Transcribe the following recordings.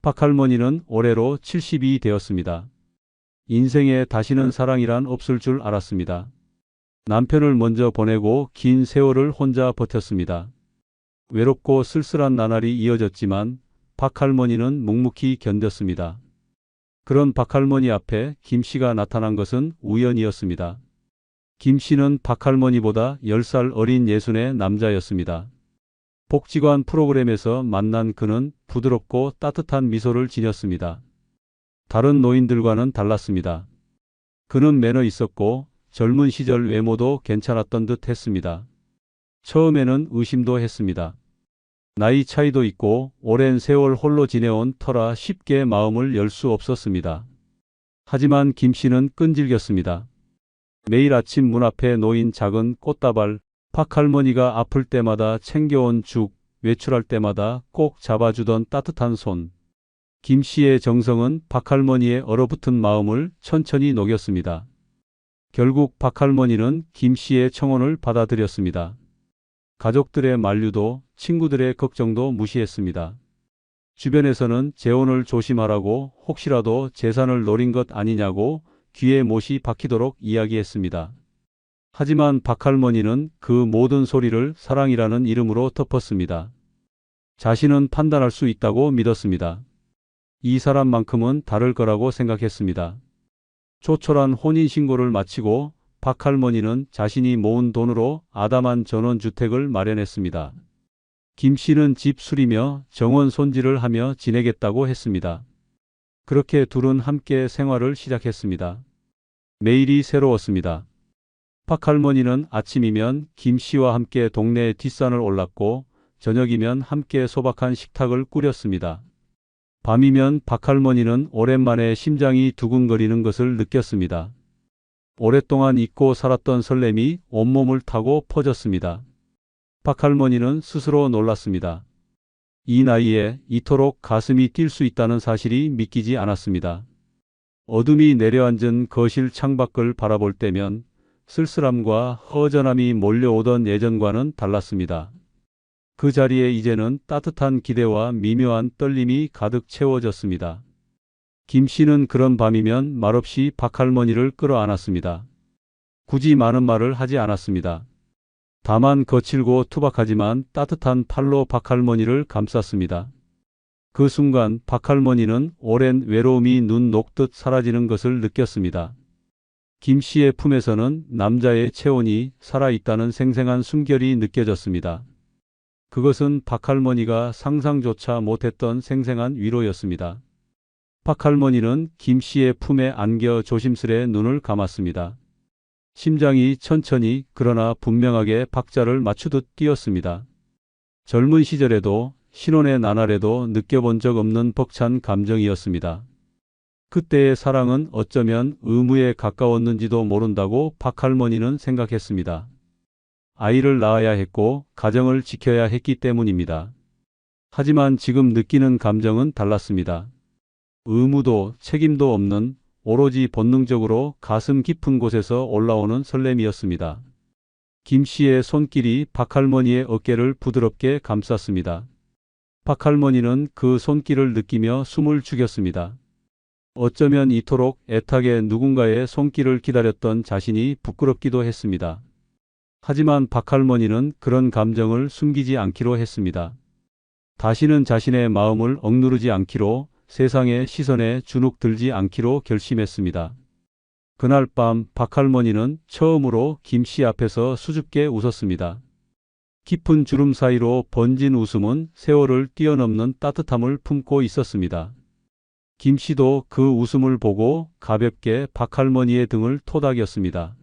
박할머니는 올해로 70이 되었습니다. 인생에 다시는 사랑이란 없을 줄 알았습니다. 남편을 먼저 보내고 긴 세월을 혼자 버텼습니다. 외롭고 쓸쓸한 나날이 이어졌지만 박할머니는 묵묵히 견뎠습니다. 그런 박할머니 앞에 김씨가 나타난 것은 우연이었습니다. 김씨는 박할머니보다 10살 어린 예순의 남자였습니다. 복지관 프로그램에서 만난 그는 부드럽고 따뜻한 미소를 지녔습니다. 다른 노인들과는 달랐습니다. 그는 매너 있었고 젊은 시절 외모도 괜찮았던 듯 했습니다. 처음에는 의심도 했습니다. 나이 차이도 있고 오랜 세월 홀로 지내온 터라 쉽게 마음을 열 수 없었습니다. 하지만 김씨는 끈질겼습니다. 매일 아침 문 앞에 놓인 작은 꽃다발, 박할머니가 아플 때마다 챙겨온 죽, 외출할 때마다 꼭 잡아주던 따뜻한 손. 김씨의 정성은 박할머니의 얼어붙은 마음을 천천히 녹였습니다. 결국 박할머니는 김씨의 청혼을 받아들였습니다. 가족들의 만류도 친구들의 걱정도 무시했습니다. 주변에서는 재혼을 조심하라고 혹시라도 재산을 노린 것 아니냐고 귀에 못이 박히도록 이야기했습니다. 하지만 박할머니는 그 모든 소리를 사랑이라는 이름으로 덮었습니다. 자신은 판단할 수 있다고 믿었습니다. 이 사람만큼은 다를 거라고 생각했습니다. 조촐한 혼인신고를 마치고 박할머니는 자신이 모은 돈으로 아담한 전원주택을 마련했습니다. 김씨는 집 수리며 정원 손질을 하며 지내겠다고 했습니다. 그렇게 둘은 함께 생활을 시작했습니다. 매일이 새로웠습니다. 박할머니는 아침이면 김씨와 함께 동네 뒷산을 올랐고 저녁이면 함께 소박한 식탁을 꾸렸습니다. 밤이면 박할머니는 오랜만에 심장이 두근거리는 것을 느꼈습니다. 오랫동안 잊고 살았던 설렘이 온몸을 타고 퍼졌습니다. 박할머니는 스스로 놀랐습니다. 이 나이에 이토록 가슴이 뛸 수 있다는 사실이 믿기지 않았습니다. 어둠이 내려앉은 거실 창밖을 바라볼 때면 쓸쓸함과 허전함이 몰려오던 예전과는 달랐습니다. 그 자리에 이제는 따뜻한 기대와 미묘한 떨림이 가득 채워졌습니다. 김씨는 그런 밤이면 말없이 박할머니를 끌어안았습니다. 굳이 많은 말을 하지 않았습니다. 다만 거칠고 투박하지만 따뜻한 팔로 박할머니를 감쌌습니다. 그 순간 박할머니는 오랜 외로움이 눈 녹듯 사라지는 것을 느꼈습니다. 김씨의 품에서는 남자의 체온이 살아있다는 생생한 숨결이 느껴졌습니다. 그것은 박할머니가 상상조차 못했던 생생한 위로였습니다. 박할머니는 김씨의 품에 안겨 조심스레 눈을 감았습니다. 심장이 천천히 그러나 분명하게 박자를 맞추듯 뛰었습니다. 젊은 시절에도 신혼의 나날에도 느껴본 적 없는 벅찬 감정이었습니다. 그때의 사랑은 어쩌면 의무에 가까웠는지도 모른다고 박할머니는 생각했습니다. 아이를 낳아야 했고 가정을 지켜야 했기 때문입니다. 하지만 지금 느끼는 감정은 달랐습니다. 의무도 책임도 없는 오로지 본능적으로 가슴 깊은 곳에서 올라오는 설렘이었습니다. 김씨의 손길이 박할머니의 어깨를 부드럽게 감쌌습니다. 박할머니는 그 손길을 느끼며 숨을 죽였습니다. 어쩌면 이토록 애타게 누군가의 손길을 기다렸던 자신이 부끄럽기도 했습니다. 하지만 박할머니는 그런 감정을 숨기지 않기로 했습니다. 다시는 자신의 마음을 억누르지 않기로, 세상의 시선에 주눅들지 않기로 결심했습니다. 그날 밤 박할머니는 처음으로 김씨 앞에서 수줍게 웃었습니다. 깊은 주름 사이로 번진 웃음은 세월을 뛰어넘는 따뜻함을 품고 있었습니다. 김씨도 그 웃음을 보고 가볍게 박할머니의 등을 토닥였습니다.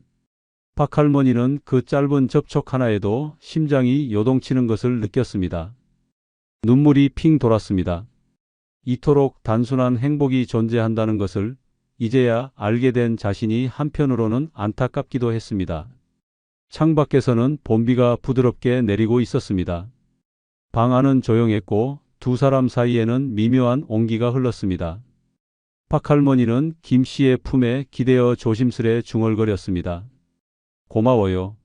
박할머니는 그 짧은 접촉 하나에도 심장이 요동치는 것을 느꼈습니다. 눈물이 핑 돌았습니다. 이토록 단순한 행복이 존재한다는 것을 이제야 알게 된 자신이 한편으로는 안타깝기도 했습니다. 창밖에서는 봄비가 부드럽게 내리고 있었습니다. 방 안은 조용했고 두 사람 사이에는 미묘한 온기가 흘렀습니다. 박할머니는 김씨의 품에 기대어 조심스레 중얼거렸습니다. 고마워요.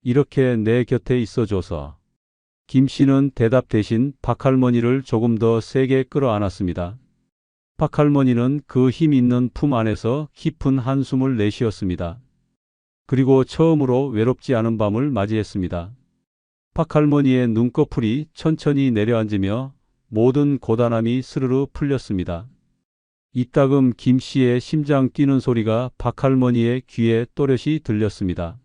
이렇게 내 곁에 있어줘서. 김 씨는 대답 대신 박할머니를 조금 더 세게 끌어안았습니다. 박할머니는 그 힘 있는 품 안에서 깊은 한숨을 내쉬었습니다. 그리고 처음으로 외롭지 않은 밤을 맞이했습니다. 박할머니의 눈꺼풀이 천천히 내려앉으며 모든 고단함이 스르르 풀렸습니다. 이따금 김 씨의 심장 뛰는 소리가 박할머니의 귀에 또렷이 들렸습니다.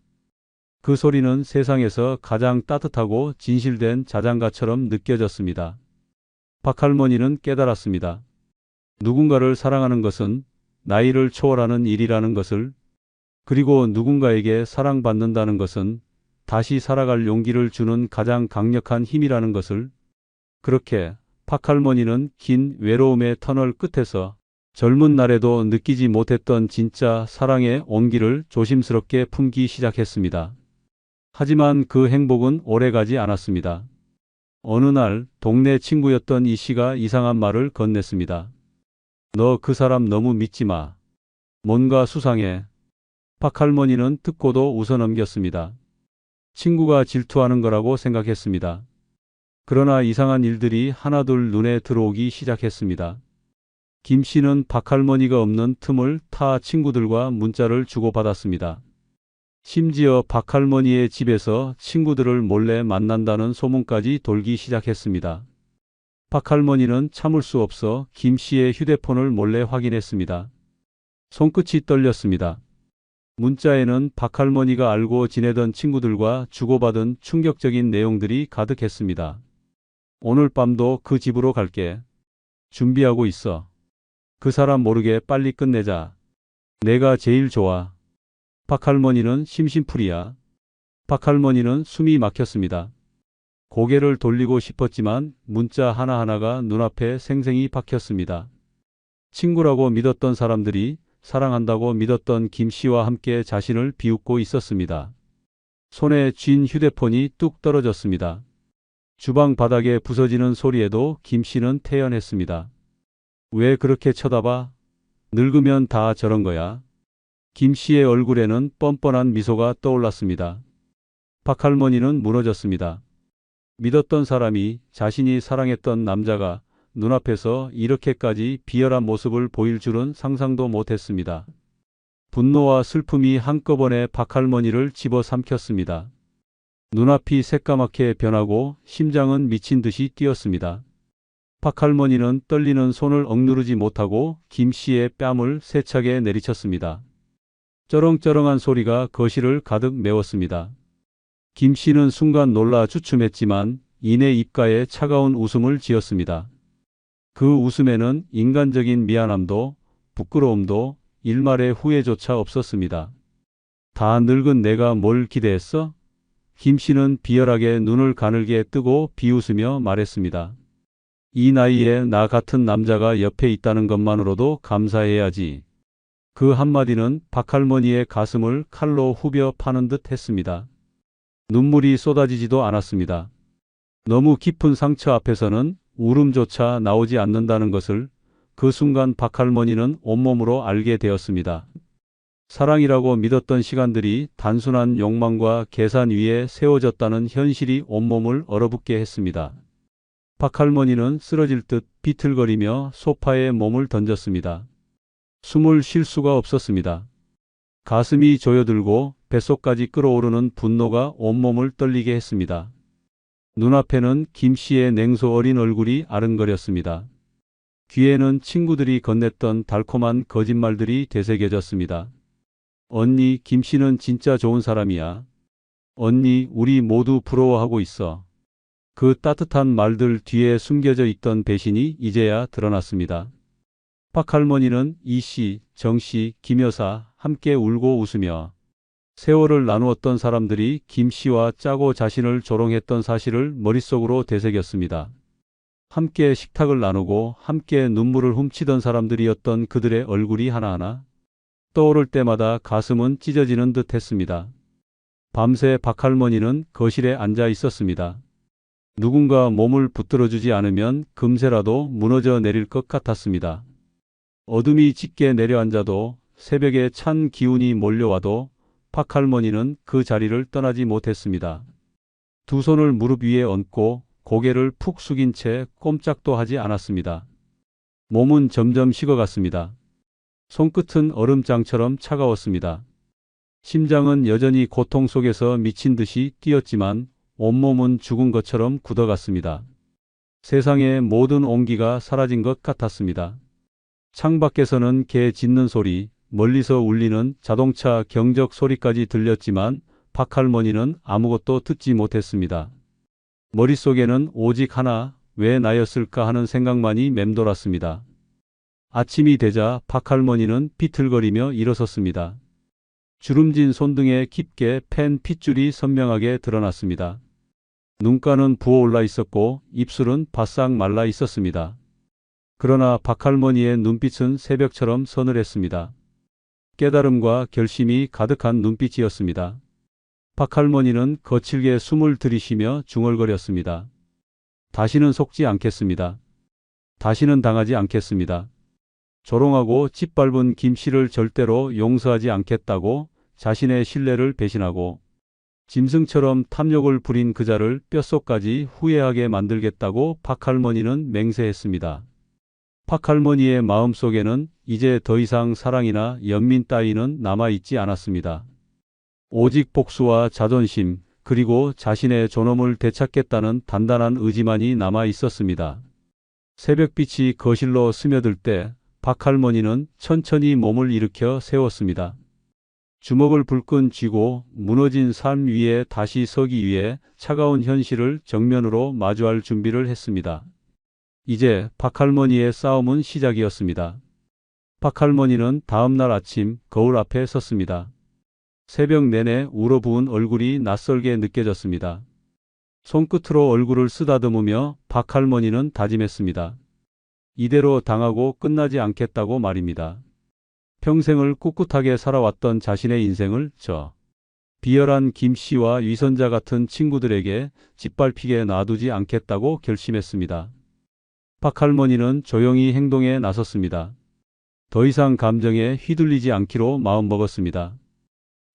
그 소리는 세상에서 가장 따뜻하고 진실된 자장가처럼 느껴졌습니다. 박할머니는 깨달았습니다. 누군가를 사랑하는 것은 나이를 초월하는 일이라는 것을, 그리고 누군가에게 사랑받는다는 것은 다시 살아갈 용기를 주는 가장 강력한 힘이라는 것을. 그렇게 박할머니는 긴 외로움의 터널 끝에서 젊은 날에도 느끼지 못했던 진짜 사랑의 온기를 조심스럽게 품기 시작했습니다. 하지만 그 행복은 오래가지 않았습니다. 어느 날 동네 친구였던 이 씨가 이상한 말을 건넸습니다. 너 그 사람 너무 믿지 마. 뭔가 수상해. 박할머니는 듣고도 웃어넘겼습니다. 친구가 질투하는 거라고 생각했습니다. 그러나 이상한 일들이 하나둘 눈에 들어오기 시작했습니다. 김 씨는 박할머니가 없는 틈을 타 친구들과 문자를 주고받았습니다. 심지어 박할머니의 집에서 친구들을 몰래 만난다는 소문까지 돌기 시작했습니다. 박할머니는 참을 수 없어 김 씨의 휴대폰을 몰래 확인했습니다. 손끝이 떨렸습니다. 문자에는 박할머니가 알고 지내던 친구들과 주고받은 충격적인 내용들이 가득했습니다. 오늘 밤도 그 집으로 갈게. 준비하고 있어. 그 사람 모르게 빨리 끝내자. 내가 제일 좋아. 박할머니는 심심풀이야. 박할머니는 숨이 막혔습니다. 고개를 돌리고 싶었지만 문자 하나하나가 눈앞에 생생히 박혔습니다. 친구라고 믿었던 사람들이 사랑한다고 믿었던 김 씨와 함께 자신을 비웃고 있었습니다. 손에 쥔 휴대폰이 뚝 떨어졌습니다. 주방 바닥에 부서지는 소리에도 김 씨는 태연했습니다. 왜 그렇게 쳐다봐? 늙으면 다 저런 거야. 김 씨의 얼굴에는 뻔뻔한 미소가 떠올랐습니다. 박할머니는 무너졌습니다. 믿었던 사람이, 자신이 사랑했던 남자가 눈앞에서 이렇게까지 비열한 모습을 보일 줄은 상상도 못했습니다. 분노와 슬픔이 한꺼번에 박할머니를 집어삼켰습니다. 눈앞이 새까맣게 변하고 심장은 미친 듯이 뛰었습니다. 박할머니는 떨리는 손을 억누르지 못하고 김 씨의 뺨을 세차게 내리쳤습니다. 쩌렁쩌렁한 소리가 거실을 가득 메웠습니다. 김 씨는 순간 놀라 주춤했지만 이내 입가에 차가운 웃음을 지었습니다. 그 웃음에는 인간적인 미안함도 부끄러움도 일말의 후회조차 없었습니다. 다 늙은 내가 뭘 기대했어? 김 씨는 비열하게 눈을 가늘게 뜨고 비웃으며 말했습니다. 이 나이에 나 같은 남자가 옆에 있다는 것만으로도 감사해야지. 그 한마디는 박할머니의 가슴을 칼로 후벼 파는 듯 했습니다. 눈물이 쏟아지지도 않았습니다. 너무 깊은 상처 앞에서는 울음조차 나오지 않는다는 것을 그 순간 박할머니는 온몸으로 알게 되었습니다. 사랑이라고 믿었던 시간들이 단순한 욕망과 계산 위에 세워졌다는 현실이 온몸을 얼어붙게 했습니다. 박할머니는 쓰러질 듯 비틀거리며 소파에 몸을 던졌습니다. 숨을 쉴 수가 없었습니다. 가슴이 조여들고 뱃속까지 끓어오르는 분노가 온몸을 떨리게 했습니다. 눈앞에는 김 씨의 냉소 어린 얼굴이 아른거렸습니다. 귀에는 친구들이 건넸던 달콤한 거짓말들이 되새겨졌습니다. 언니, 김 씨는 진짜 좋은 사람이야. 언니, 우리 모두 부러워하고 있어. 그 따뜻한 말들 뒤에 숨겨져 있던 배신이 이제야 드러났습니다. 박할머니는 이 씨, 정 씨, 김 여사 함께 울고 웃으며 세월을 나누었던 사람들이 김 씨와 짜고 자신을 조롱했던 사실을 머릿속으로 되새겼습니다. 함께 식탁을 나누고 함께 눈물을 훔치던 사람들이었던 그들의 얼굴이 하나하나 떠오를 때마다 가슴은 찢어지는 듯 했습니다. 밤새 박할머니는 거실에 앉아 있었습니다. 누군가 몸을 붙들어주지 않으면 금세라도 무너져 내릴 것 같았습니다. 어둠이 짙게 내려앉아도 새벽에 찬 기운이 몰려와도 박할머니는 그 자리를 떠나지 못했습니다. 두 손을 무릎 위에 얹고 고개를 푹 숙인 채 꼼짝도 하지 않았습니다. 몸은 점점 식어갔습니다. 손끝은 얼음장처럼 차가웠습니다. 심장은 여전히 고통 속에서 미친 듯이 뛰었지만 온몸은 죽은 것처럼 굳어갔습니다. 세상의 모든 온기가 사라진 것 같았습니다. 창밖에서는 개 짖는 소리, 멀리서 울리는 자동차 경적 소리까지 들렸지만 박할머니는 아무것도 듣지 못했습니다. 머릿속에는 오직 하나, 왜 나였을까 하는 생각만이 맴돌았습니다. 아침이 되자 박할머니는 비틀거리며 일어섰습니다. 주름진 손등에 깊게 팬 핏줄이 선명하게 드러났습니다. 눈가는 부어올라 있었고 입술은 바싹 말라 있었습니다. 그러나 박할머니의 눈빛은 새벽처럼 서늘했습니다. 깨달음과 결심이 가득한 눈빛이었습니다. 박할머니는 거칠게 숨을 들이쉬며 중얼거렸습니다. 다시는 속지 않겠습니다. 다시는 당하지 않겠습니다. 조롱하고 짓밟은 김씨를 절대로 용서하지 않겠다고 자신의 신뢰를 배신하고 짐승처럼 탐욕을 부린 그자를 뼛속까지 후회하게 만들겠다고 박할머니는 맹세했습니다. 박할머니의 마음속에는 이제 더 이상 사랑이나 연민 따위는 남아있지 않았습니다. 오직 복수와 자존심, 그리고 자신의 존엄을 되찾겠다는 단단한 의지만이 남아 있었습니다. 새벽빛이 거실로 스며들 때 박할머니는 천천히 몸을 일으켜 세웠습니다. 주먹을 불끈 쥐고 무너진 삶 위에 다시 서기 위해 차가운 현실을 정면으로 마주할 준비를 했습니다. 이제 박할머니의 싸움은 시작이었습니다. 박할머니는 다음 날 아침 거울 앞에 섰습니다. 새벽 내내 울어부은 얼굴이 낯설게 느껴졌습니다. 손끝으로 얼굴을 쓰다듬으며 박할머니는 다짐했습니다. 이대로 당하고 끝나지 않겠다고 말입니다. 평생을 꿋꿋하게 살아왔던 자신의 인생을 저 비열한 김씨와 위선자 같은 친구들에게 짓밟히게 놔두지 않겠다고 결심했습니다. 박할머니는 조용히 행동에 나섰습니다. 더 이상 감정에 휘둘리지 않기로 마음먹었습니다.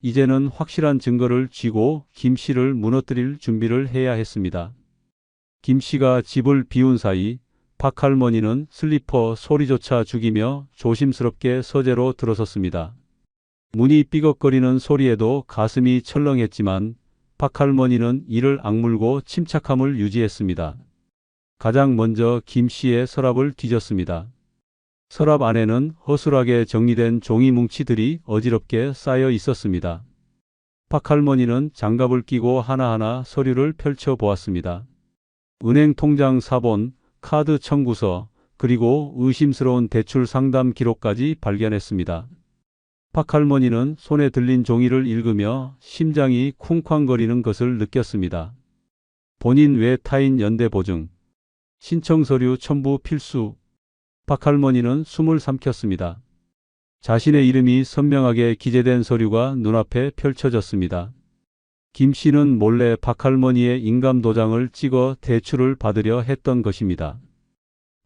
이제는 확실한 증거를 쥐고 김씨를 무너뜨릴 준비를 해야 했습니다. 김씨가 집을 비운 사이 박할머니는 슬리퍼 소리조차 죽이며 조심스럽게 서재로 들어섰습니다. 문이 삐걱거리는 소리에도 가슴이 철렁했지만 박할머니는 이를 악물고 침착함을 유지했습니다. 가장 먼저 김씨의 서랍을 뒤졌습니다. 서랍 안에는 허술하게 정리된 종이 뭉치들이 어지럽게 쌓여 있었습니다. 박할머니는 장갑을 끼고 하나하나 서류를 펼쳐 보았습니다. 은행 통장 사본, 카드 청구서, 그리고 의심스러운 대출 상담 기록까지 발견했습니다. 박할머니는 손에 들린 종이를 읽으며 심장이 쿵쾅거리는 것을 느꼈습니다. 본인 외 타인 연대 보증, 신청 서류 첨부 필수. 박할머니는 숨을 삼켰습니다. 자신의 이름이 선명하게 기재된 서류가 눈앞에 펼쳐졌습니다. 김씨는 몰래 박할머니의 인감도장을 찍어 대출을 받으려 했던 것입니다.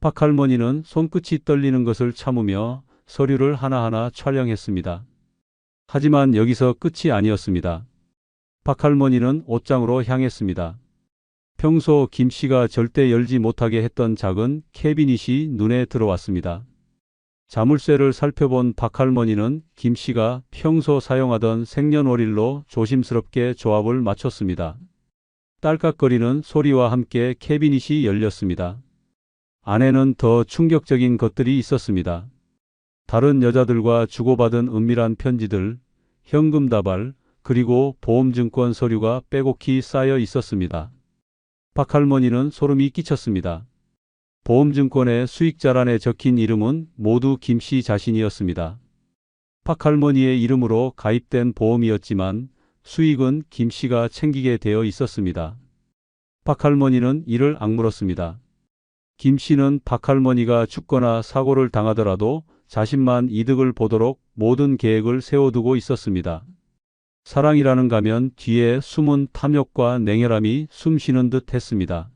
박할머니는 손끝이 떨리는 것을 참으며 서류를 하나하나 촬영했습니다. 하지만 여기서 끝이 아니었습니다. 박할머니는 옷장으로 향했습니다. 평소 김씨가 절대 열지 못하게 했던 작은 캐비닛이 눈에 들어왔습니다. 자물쇠를 살펴본 박할머니는 김씨가 평소 사용하던 생년월일로 조심스럽게 조합을 맞췄습니다. 딸깍거리는 소리와 함께 캐비닛이 열렸습니다. 안에는 더 충격적인 것들이 있었습니다. 다른 여자들과 주고받은 은밀한 편지들, 현금 다발, 그리고 보험증권 서류가 빼곡히 쌓여 있었습니다. 박할머니는 소름이 끼쳤습니다. 보험증권의 수익자란에 적힌 이름은 모두 김씨 자신이었습니다. 박할머니의 이름으로 가입된 보험이었지만 수익은 김씨가 챙기게 되어 있었습니다. 박할머니는 이를 악물었습니다. 김씨는 박할머니가 죽거나 사고를 당하더라도 자신만 이득을 보도록 모든 계획을 세워두고 있었습니다. 사랑이라는 가면 뒤에 숨은 탐욕과 냉혈함이 숨쉬는 듯 했습니다.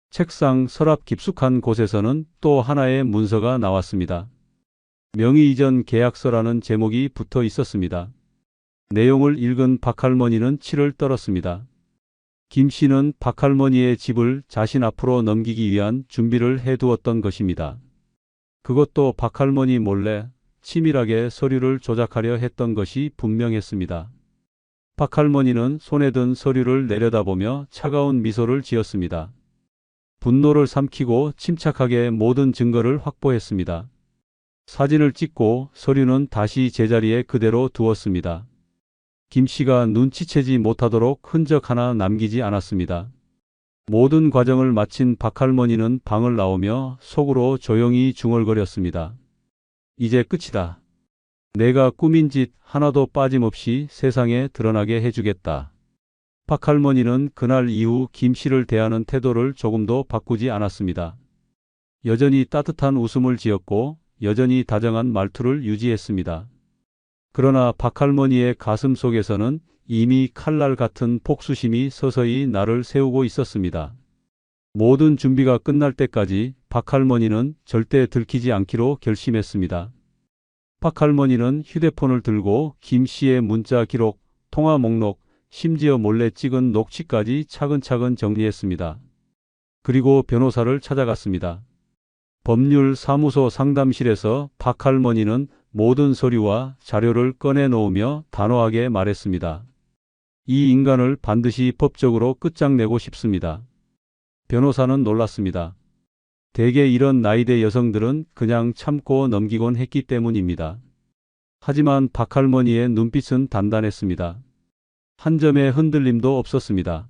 책상 서랍 깊숙한 곳에서는 또 하나의 문서가 나왔습니다. 명의 이전 계약서라는 제목이 붙어 있었습니다. 내용을 읽은 박할머니는 치를 떨었습니다. 김 씨는 박 할머니의 집을 자신 앞으로 넘기기 위한 준비를 해두었던 것입니다. 그것도 박 할머니 몰래 치밀하게 서류를 조작하려 했던 것이 분명했습니다. 박 할머니는 손에 든 서류를 내려다보며 차가운 미소를 지었습니다. 분노를 삼키고 침착하게 모든 증거를 확보했습니다. 사진을 찍고 서류는 다시 제자리에 그대로 두었습니다. 김 씨가 눈치채지 못하도록 흔적 하나 남기지 않았습니다. 모든 과정을 마친 박 할머니는 방을 나오며 속으로 조용히 중얼거렸습니다. 이제 끝이다. 내가 꾸민 짓 하나도 빠짐없이 세상에 드러나게 해주겠다. 박 할머니는 그날 이후 김 씨를 대하는 태도를 조금도 바꾸지 않았습니다. 여전히 따뜻한 웃음을 지었고 여전히 다정한 말투를 유지했습니다. 그러나 박 할머니의 가슴 속에서는 이미 칼날 같은 복수심이 서서히 날을 세우고 있었습니다. 모든 준비가 끝날 때까지 박 할머니는 절대 들키지 않기로 결심했습니다. 박 할머니는 휴대폰을 들고 김 씨의 문자 기록, 통화 목록, 심지어 몰래 찍은 녹취까지 차근차근 정리했습니다. 그리고 변호사를 찾아갔습니다. 법률사무소 상담실에서 박 할머니는 모든 서류와 자료를 꺼내 놓으며 단호하게 말했습니다. 이 인간을 반드시 법적으로 끝장내고 싶습니다. 변호사는 놀랐습니다. 대개 이런 나이대 여성들은 그냥 참고 넘기곤 했기 때문입니다. 하지만 박 할머니의 눈빛은 단단했습니다. 한 점의 흔들림도 없었습니다.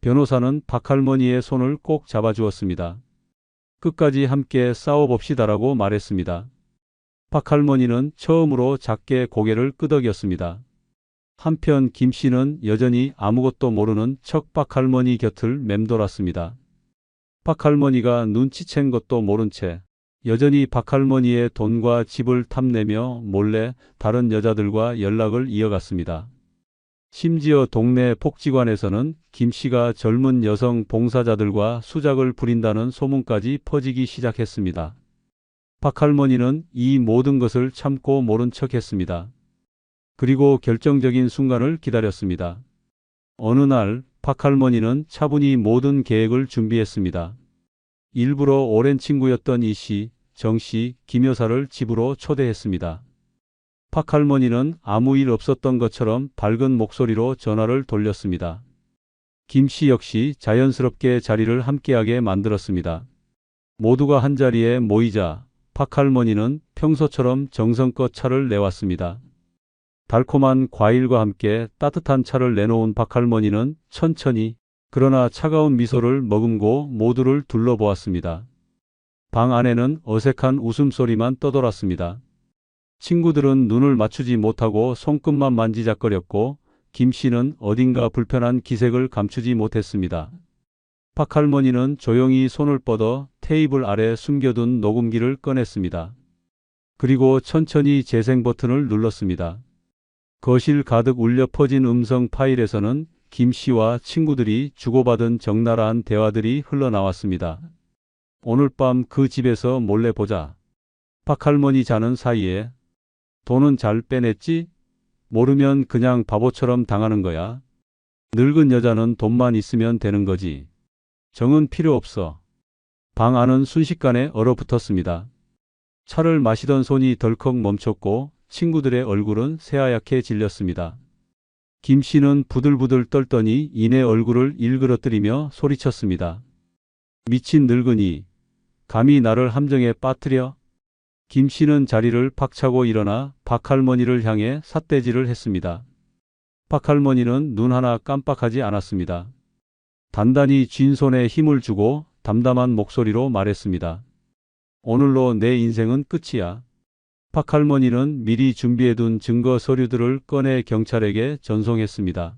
변호사는 박 할머니의 손을 꼭 잡아주었습니다. 끝까지 함께 싸워봅시다라고 말했습니다. 박 할머니는 처음으로 작게 고개를 끄덕였습니다. 한편 김 씨는 여전히 아무것도 모르는 척 박 할머니 곁을 맴돌았습니다. 박 할머니가 눈치챈 것도 모른 채 여전히 박 할머니의 돈과 집을 탐내며 몰래 다른 여자들과 연락을 이어갔습니다. 심지어 동네 복지관에서는 김 씨가 젊은 여성 봉사자들과 수작을 부린다는 소문까지 퍼지기 시작했습니다. 박 할머니는 이 모든 것을 참고 모른 척했습니다. 그리고 결정적인 순간을 기다렸습니다. 어느 날 박 할머니는 차분히 모든 계획을 준비했습니다. 일부러 오랜 친구였던 이 씨, 정 씨, 김 여사를 집으로 초대했습니다. 박 할머니는 아무 일 없었던 것처럼 밝은 목소리로 전화를 돌렸습니다. 김 씨 역시 자연스럽게 자리를 함께하게 만들었습니다. 모두가 한자리에 모이자 박 할머니는 평소처럼 정성껏 차를 내왔습니다. 달콤한 과일과 함께 따뜻한 차를 내놓은 박 할머니는 천천히 그러나 차가운 미소를 머금고 모두를 둘러보았습니다. 방 안에는 어색한 웃음소리만 떠돌았습니다. 친구들은 눈을 맞추지 못하고 손끝만 만지작거렸고 김 씨는 어딘가 불편한 기색을 감추지 못했습니다. 박 할머니는 조용히 손을 뻗어 테이블 아래 숨겨둔 녹음기를 꺼냈습니다. 그리고 천천히 재생 버튼을 눌렀습니다. 거실 가득 울려 퍼진 음성 파일에서는 김 씨와 친구들이 주고받은 적나라한 대화들이 흘러나왔습니다. 오늘 밤 그 집에서 몰래 보자. 박 할머니 자는 사이에 돈은 잘 빼냈지? 모르면 그냥 바보처럼 당하는 거야. 늙은 여자는 돈만 있으면 되는 거지. 정은 필요 없어. 방 안은 순식간에 얼어붙었습니다. 차를 마시던 손이 덜컥 멈췄고 친구들의 얼굴은 새하얗게 질렸습니다. 김 씨는 부들부들 떨더니 이내 얼굴을 일그러뜨리며 소리쳤습니다. 미친 늙은이. 감히 나를 함정에 빠뜨려? 김 씨는 자리를 박차고 일어나 박 할머니를 향해 삿대질을 했습니다. 박 할머니는 눈 하나 깜빡하지 않았습니다. 단단히 쥔 손에 힘을 주고 담담한 목소리로 말했습니다. 오늘로 내 인생은 끝이야. 박 할머니는 미리 준비해둔 증거 서류들을 꺼내 경찰에게 전송했습니다.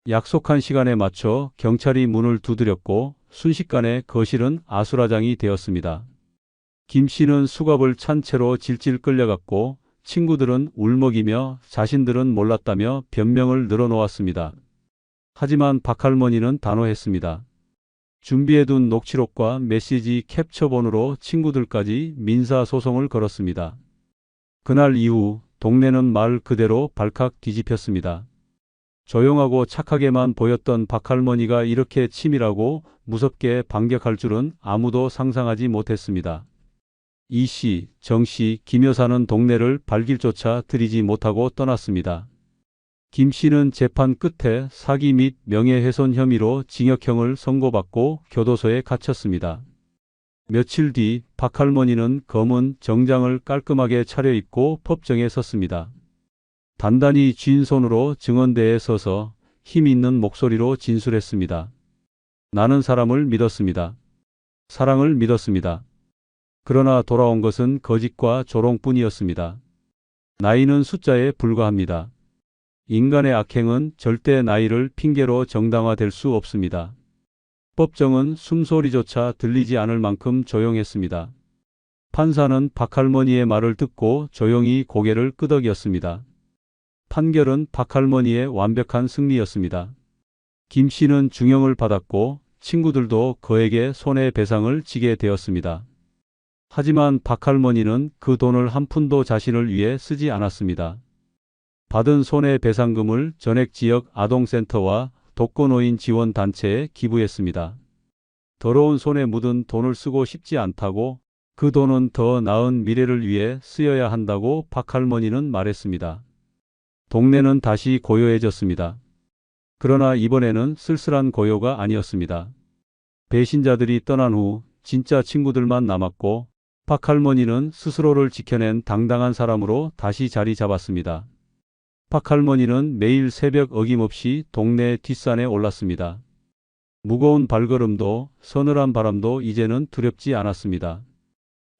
약속한 시간에 맞춰 경찰이 문을 두드렸고 순식간에 거실은 아수라장이 되었습니다. 김 씨는 수갑을 찬 채로 질질 끌려갔고 친구들은 울먹이며 자신들은 몰랐다며 변명을 늘어놓았습니다. 하지만 박 할머니는 단호했습니다. 준비해둔 녹취록과 메시지 캡처본으로 친구들까지 민사소송을 걸었습니다. 그날 이후 동네는 말 그대로 발칵 뒤집혔습니다. 조용하고 착하게만 보였던 박할머니가 이렇게 치밀하고 무섭게 반격할 줄은 아무도 상상하지 못했습니다. 이씨, 정씨, 김 여사는 동네를 발길조차 들이지 못하고 떠났습니다. 김 씨는 재판 끝에 사기 및 명예훼손 혐의로 징역형을 선고받고 교도소에 갇혔습니다. 며칠 뒤 박할머니는 검은 정장을 깔끔하게 차려입고 법정에 섰습니다. 단단히 쥔 손으로 증언대에 서서 힘 있는 목소리로 진술했습니다. 나는 사람을 믿었습니다. 사랑을 믿었습니다. 그러나 돌아온 것은 거짓과 조롱뿐이었습니다. 나이는 숫자에 불과합니다. 인간의 악행은 절대 나이를 핑계로 정당화될 수 없습니다. 법정은 숨소리조차 들리지 않을 만큼 조용했습니다. 판사는 박할머니의 말을 듣고 조용히 고개를 끄덕였습니다. 판결은 박할머니의 완벽한 승리였습니다. 김 씨는 중형을 받았고 친구들도 그에게 손해배상을 지게 되었습니다. 하지만 박할머니는 그 돈을 한 푼도 자신을 위해 쓰지 않았습니다. 받은 손해배상금을 전액 지역 아동센터와 독거노인 지원단체에 기부했습니다. 더러운 손에 묻은 돈을 쓰고 싶지 않다고, 그 돈은 더 나은 미래를 위해 쓰여야 한다고 박할머니는 말했습니다. 동네는 다시 고요해졌습니다. 그러나 이번에는 쓸쓸한 고요가 아니었습니다. 배신자들이 떠난 후 진짜 친구들만 남았고, 박할머니는 스스로를 지켜낸 당당한 사람으로 다시 자리 잡았습니다. 박할머니는 매일 새벽 어김없이 동네 뒷산에 올랐습니다. 무거운 발걸음도 서늘한 바람도 이제는 두렵지 않았습니다.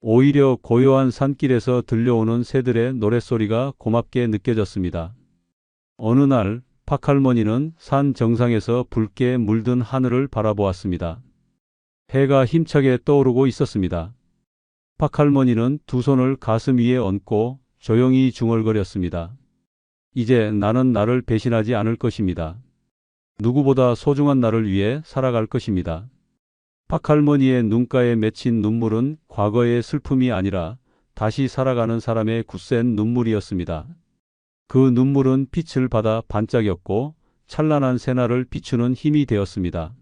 오히려 고요한 산길에서 들려오는 새들의 노랫소리가 고맙게 느껴졌습니다. 어느 날 박할머니는 산 정상에서 붉게 물든 하늘을 바라보았습니다. 해가 힘차게 떠오르고 있었습니다. 박할머니는 두 손을 가슴 위에 얹고 조용히 중얼거렸습니다. 이제 나는 나를 배신하지 않을 것입니다. 누구보다 소중한 나를 위해 살아갈 것입니다. 박할머니의 눈가에 맺힌 눈물은 과거의 슬픔이 아니라 다시 살아가는 사람의 굳센 눈물이었습니다. 그 눈물은 빛을 받아 반짝였고 찬란한 새날을 비추는 힘이 되었습니다.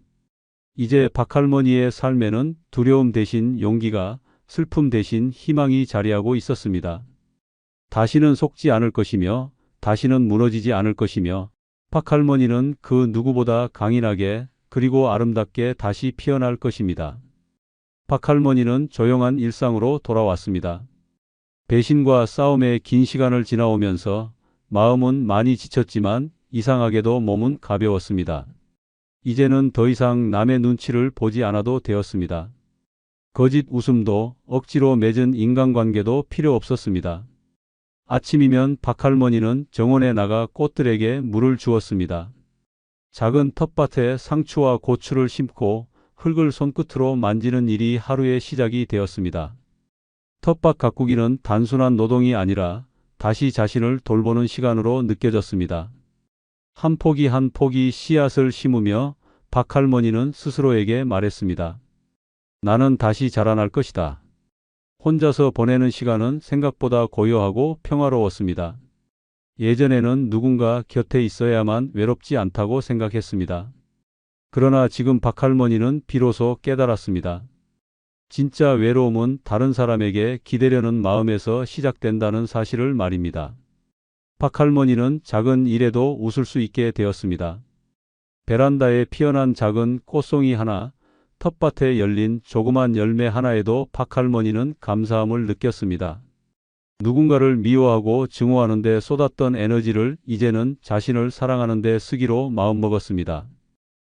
이제 박할머니의 삶에는 두려움 대신 용기가, 슬픔 대신 희망이 자리하고 있었습니다. 다시는 속지 않을 것이며 다시는 무너지지 않을 것이며, 박할머니는 그 누구보다 강인하게 그리고 아름답게 다시 피어날 것입니다. 박할머니는 조용한 일상으로 돌아왔습니다. 배신과 싸움의 긴 시간을 지나오면서 마음은 많이 지쳤지만 이상하게도 몸은 가벼웠습니다. 이제는 더 이상 남의 눈치를 보지 않아도 되었습니다. 거짓 웃음도 억지로 맺은 인간관계도 필요 없었습니다. 아침이면 박할머니는 정원에 나가 꽃들에게 물을 주었습니다. 작은 텃밭에 상추와 고추를 심고 흙을 손끝으로 만지는 일이 하루의 시작이 되었습니다. 텃밭 가꾸기는 단순한 노동이 아니라 다시 자신을 돌보는 시간으로 느껴졌습니다. 한 포기 한 포기 씨앗을 심으며 박할머니는 스스로에게 말했습니다. 나는 다시 자라날 것이다. 혼자서 보내는 시간은 생각보다 고요하고 평화로웠습니다. 예전에는 누군가 곁에 있어야만 외롭지 않다고 생각했습니다. 그러나 지금 박할머니는 비로소 깨달았습니다. 진짜 외로움은 다른 사람에게 기대려는 마음에서 시작된다는 사실을 말입니다. 박할머니는 작은 일에도 웃을 수 있게 되었습니다. 베란다에 피어난 작은 꽃송이 하나, 텃밭에 열린 조그만 열매 하나에도 박할머니는 감사함을 느꼈습니다. 누군가를 미워하고 증오하는 데 쏟았던 에너지를 이제는 자신을 사랑하는 데 쓰기로 마음먹었습니다.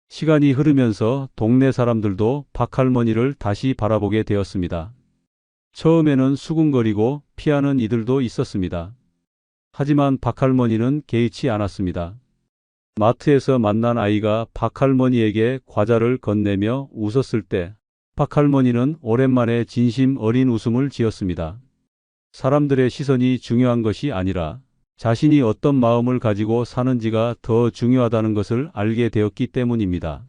시간이 흐르면서 동네 사람들도 박할머니를 다시 바라보게 되었습니다. 처음에는 수군거리고 피하는 이들도 있었습니다. 하지만 박할머니는 개의치 않았습니다. 마트에서 만난 아이가 박할머니에게 과자를 건네며 웃었을 때 박할머니는 오랜만에 진심 어린 웃음을 지었습니다. 사람들의 시선이 중요한 것이 아니라 자신이 어떤 마음을 가지고 사는지가 더 중요하다는 것을 알게 되었기 때문입니다.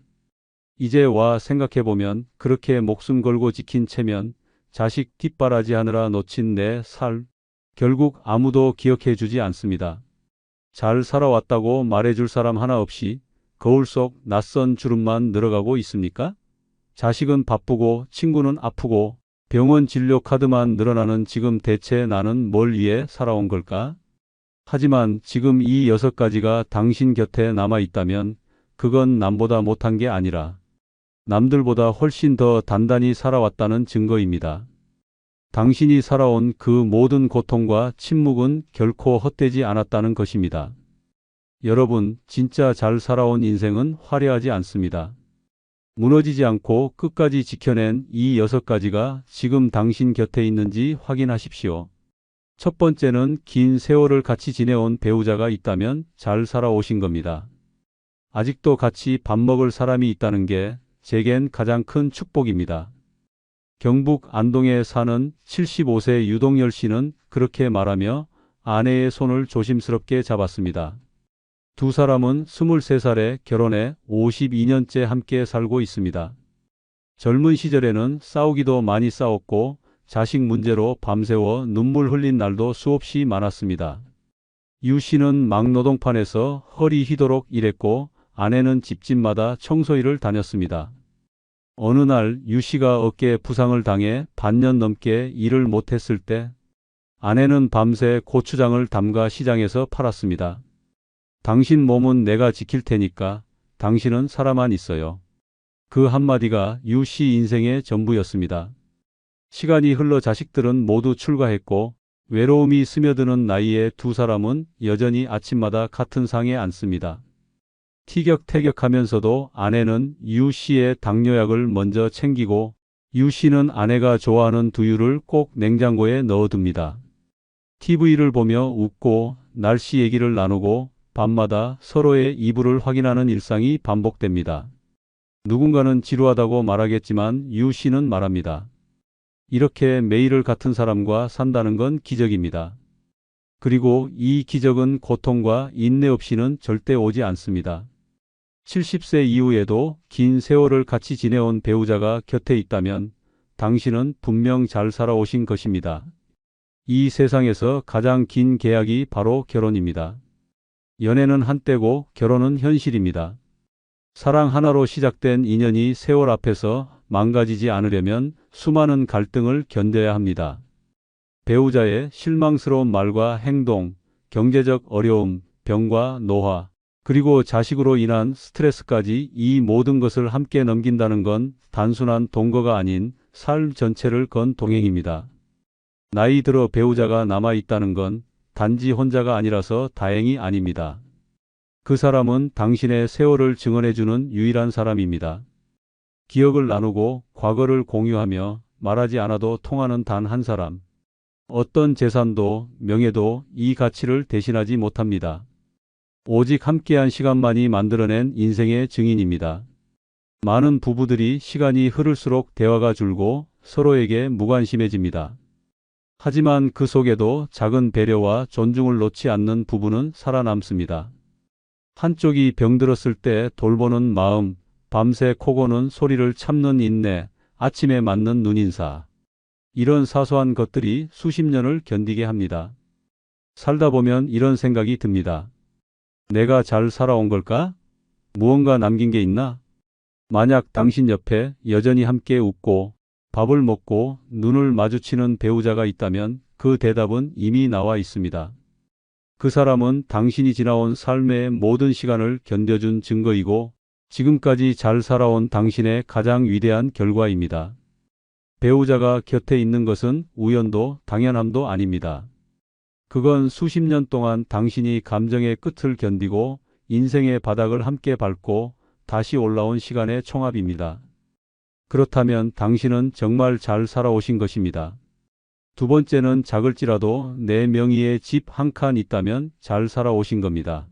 이제 와 생각해보면 그렇게 목숨 걸고 지킨 체면, 자식 뒷바라지 하느라 놓친 내 삶, 결국 아무도 기억해 주지 않습니다. 잘 살아왔다고 말해줄 사람 하나 없이 거울 속 낯선 주름만 늘어가고 있습니까? 자식은 바쁘고 친구는 아프고 병원 진료 카드만 늘어나는 지금 대체 나는 뭘 위해 살아온 걸까? 하지만 지금 이 6가지가 당신 곁에 남아 있다면 그건 남보다 못한 게 아니라 남들보다 훨씬 더 단단히 살아왔다는 증거입니다. 당신이 살아온 그 모든 고통과 침묵은 결코 헛되지 않았다는 것입니다. 여러분, 진짜 잘 살아온 인생은 화려하지 않습니다. 무너지지 않고 끝까지 지켜낸 이 6가지가 지금 당신 곁에 있는지 확인하십시오. 첫 번째는 긴 세월을 같이 지내온 배우자가 있다면 잘 살아오신 겁니다. 아직도 같이 밥 먹을 사람이 있다는 게 제겐 가장 큰 축복입니다. 경북 안동에 사는 75세 유동열 씨는 그렇게 말하며 아내의 손을 조심스럽게 잡았습니다. 두 사람은 23살에 결혼해 52년째 함께 살고 있습니다. 젊은 시절에는 싸우기도 많이 싸웠고 자식 문제로 밤새워 눈물 흘린 날도 수없이 많았습니다. 유 씨는 막노동판에서 허리 휘도록 일했고 아내는 집집마다 청소일을 다녔습니다. 어느 날 유 씨가 어깨에 부상을 당해 반년 넘게 일을 못했을 때 아내는 밤새 고추장을 담가 시장에서 팔았습니다. 당신 몸은 내가 지킬 테니까 당신은 살아만 있어요. 그 한마디가 유 씨 인생의 전부였습니다. 시간이 흘러 자식들은 모두 출가했고 외로움이 스며드는 나이에 두 사람은 여전히 아침마다 같은 상에 앉습니다. 티격태격하면서도 아내는 유 씨의 당뇨약을 먼저 챙기고 유 씨는 아내가 좋아하는 두유를 꼭 냉장고에 넣어둡니다. TV를 보며 웃고 날씨 얘기를 나누고 밤마다 서로의 이불을 확인하는 일상이 반복됩니다. 누군가는 지루하다고 말하겠지만 유 씨는 말합니다. 이렇게 매일을 같은 사람과 산다는 건 기적입니다. 그리고 이 기적은 고통과 인내 없이는 절대 오지 않습니다. 70세 이후에도 긴 세월을 같이 지내온 배우자가 곁에 있다면 당신은 분명 잘 살아오신 것입니다. 이 세상에서 가장 긴 계약이 바로 결혼입니다. 연애는 한때고 결혼은 현실입니다. 사랑 하나로 시작된 인연이 세월 앞에서 망가지지 않으려면 수많은 갈등을 견뎌야 합니다. 배우자의 실망스러운 말과 행동, 경제적 어려움, 병과 노화, 그리고 자식으로 인한 스트레스까지 이 모든 것을 함께 넘긴다는 건 단순한 동거가 아닌 삶 전체를 건 동행입니다. 나이 들어 배우자가 남아 있다는 건 단지 혼자가 아니라서 다행이 아닙니다. 그 사람은 당신의 세월을 증언해주는 유일한 사람입니다. 기억을 나누고 과거를 공유하며 말하지 않아도 통하는 단 한 사람. 어떤 재산도 명예도 이 가치를 대신하지 못합니다. 오직 함께한 시간만이 만들어낸 인생의 증인입니다. 많은 부부들이 시간이 흐를수록 대화가 줄고 서로에게 무관심해집니다. 하지만 그 속에도 작은 배려와 존중을 놓지 않는 부부는 살아남습니다. 한쪽이 병들었을 때 돌보는 마음, 밤새 코 고는 소리를 참는 인내, 아침에 맞는 눈인사. 이런 사소한 것들이 수십 년을 견디게 합니다. 살다 보면 이런 생각이 듭니다. 내가 잘 살아온 걸까? 무언가 남긴 게 있나? 만약 당신 옆에 여전히 함께 웃고 밥을 먹고 눈을 마주치는 배우자가 있다면 그 대답은 이미 나와 있습니다. 그 사람은 당신이 지나온 삶의 모든 시간을 견뎌준 증거이고 지금까지 잘 살아온 당신의 가장 위대한 결과입니다. 배우자가 곁에 있는 것은 우연도 당연함도 아닙니다. 그건 수십 년 동안 당신이 감정의 끝을 견디고 인생의 바닥을 함께 밟고 다시 올라온 시간의 총합입니다. 그렇다면 당신은 정말 잘 살아오신 것입니다. 두 번째는 작을지라도 내 명의의 집 한 칸 있다면 잘 살아오신 겁니다.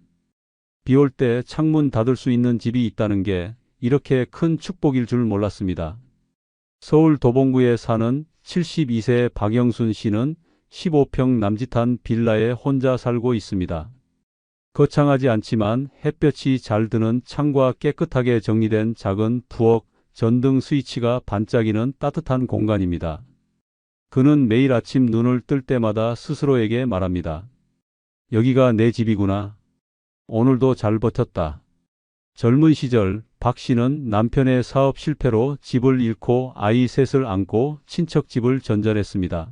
비 올 때 창문 닫을 수 있는 집이 있다는 게 이렇게 큰 축복일 줄 몰랐습니다. 서울 도봉구에 사는 72세 박영순 씨는 15평 남짓한 빌라에 혼자 살고 있습니다. 거창하지 않지만 햇볕이 잘 드는 창과 깨끗하게 정리된 작은 부엌, 전등 스위치가 반짝이는 따뜻한 공간입니다. 그는 매일 아침 눈을 뜰 때마다 스스로에게 말합니다. 여기가 내 집이구나. 오늘도 잘 버텼다. 젊은 시절 박 씨는 남편의 사업 실패로 집을 잃고 아이 셋을 안고 친척집을 전전했습니다.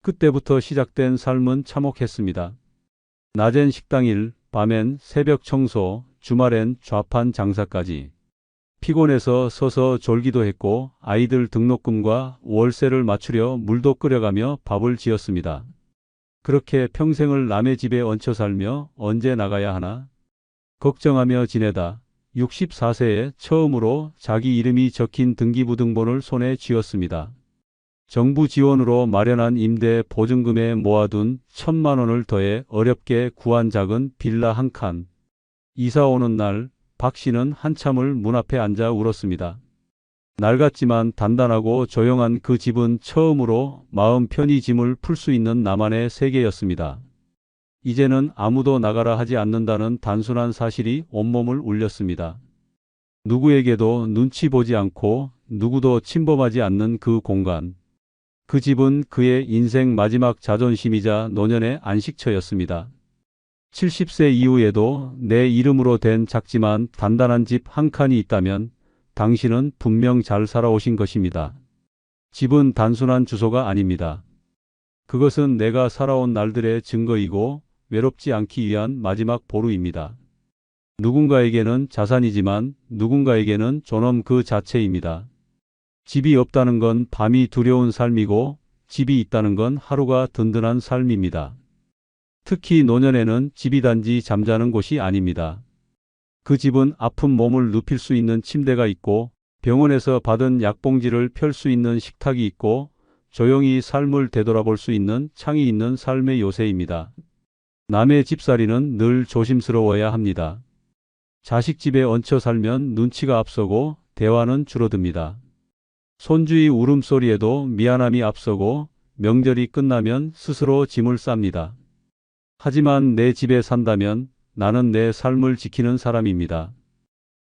그때부터 시작된 삶은 참혹했습니다. 낮엔 식당일, 밤엔 새벽 청소, 주말엔 좌판 장사까지. 피곤해서 서서 졸기도 했고 아이들 등록금과 월세를 맞추려 물도 끓여가며 밥을 지었습니다. 그렇게 평생을 남의 집에 얹혀 살며 언제 나가야 하나 걱정하며 지내다 64세에 처음으로 자기 이름이 적힌 등기부등본을 손에 쥐었습니다. 정부 지원으로 마련한 임대 보증금에 모아둔 1,000만 원을 더해 어렵게 구한 작은 빌라 한 칸. 이사 오는 날 박 씨는 한참을 문 앞에 앉아 울었습니다. 낡았지만 단단하고 조용한 그 집은 처음으로 마음 편히 짐을 풀 수 있는 나만의 세계였습니다. 이제는 아무도 나가라 하지 않는다는 단순한 사실이 온몸을 울렸습니다. 누구에게도 눈치 보지 않고 누구도 침범하지 않는 그 공간. 그 집은 그의 인생 마지막 자존심이자 노년의 안식처였습니다. 70세 이후에도 내 이름으로 된 작지만 단단한 집 한 칸이 있다면 당신은 분명 잘 살아오신 것입니다. 집은 단순한 주소가 아닙니다. 그것은 내가 살아온 날들의 증거이고 외롭지 않기 위한 마지막 보루입니다. 누군가에게는 자산이지만 누군가에게는 존엄 그 자체입니다. 집이 없다는 건 밤이 두려운 삶이고 집이 있다는 건 하루가 든든한 삶입니다. 특히 노년에는 집이 단지 잠자는 곳이 아닙니다. 그 집은 아픈 몸을 눕힐 수 있는 침대가 있고 병원에서 받은 약봉지를 펼 수 있는 식탁이 있고 조용히 삶을 되돌아볼 수 있는 창이 있는 삶의 요새입니다. 남의 집살이는 늘 조심스러워야 합니다. 자식 집에 얹혀 살면 눈치가 앞서고 대화는 줄어듭니다. 손주의 울음소리에도 미안함이 앞서고 명절이 끝나면 스스로 짐을 쌉니다. 하지만 내 집에 산다면 나는 내 삶을 지키는 사람입니다.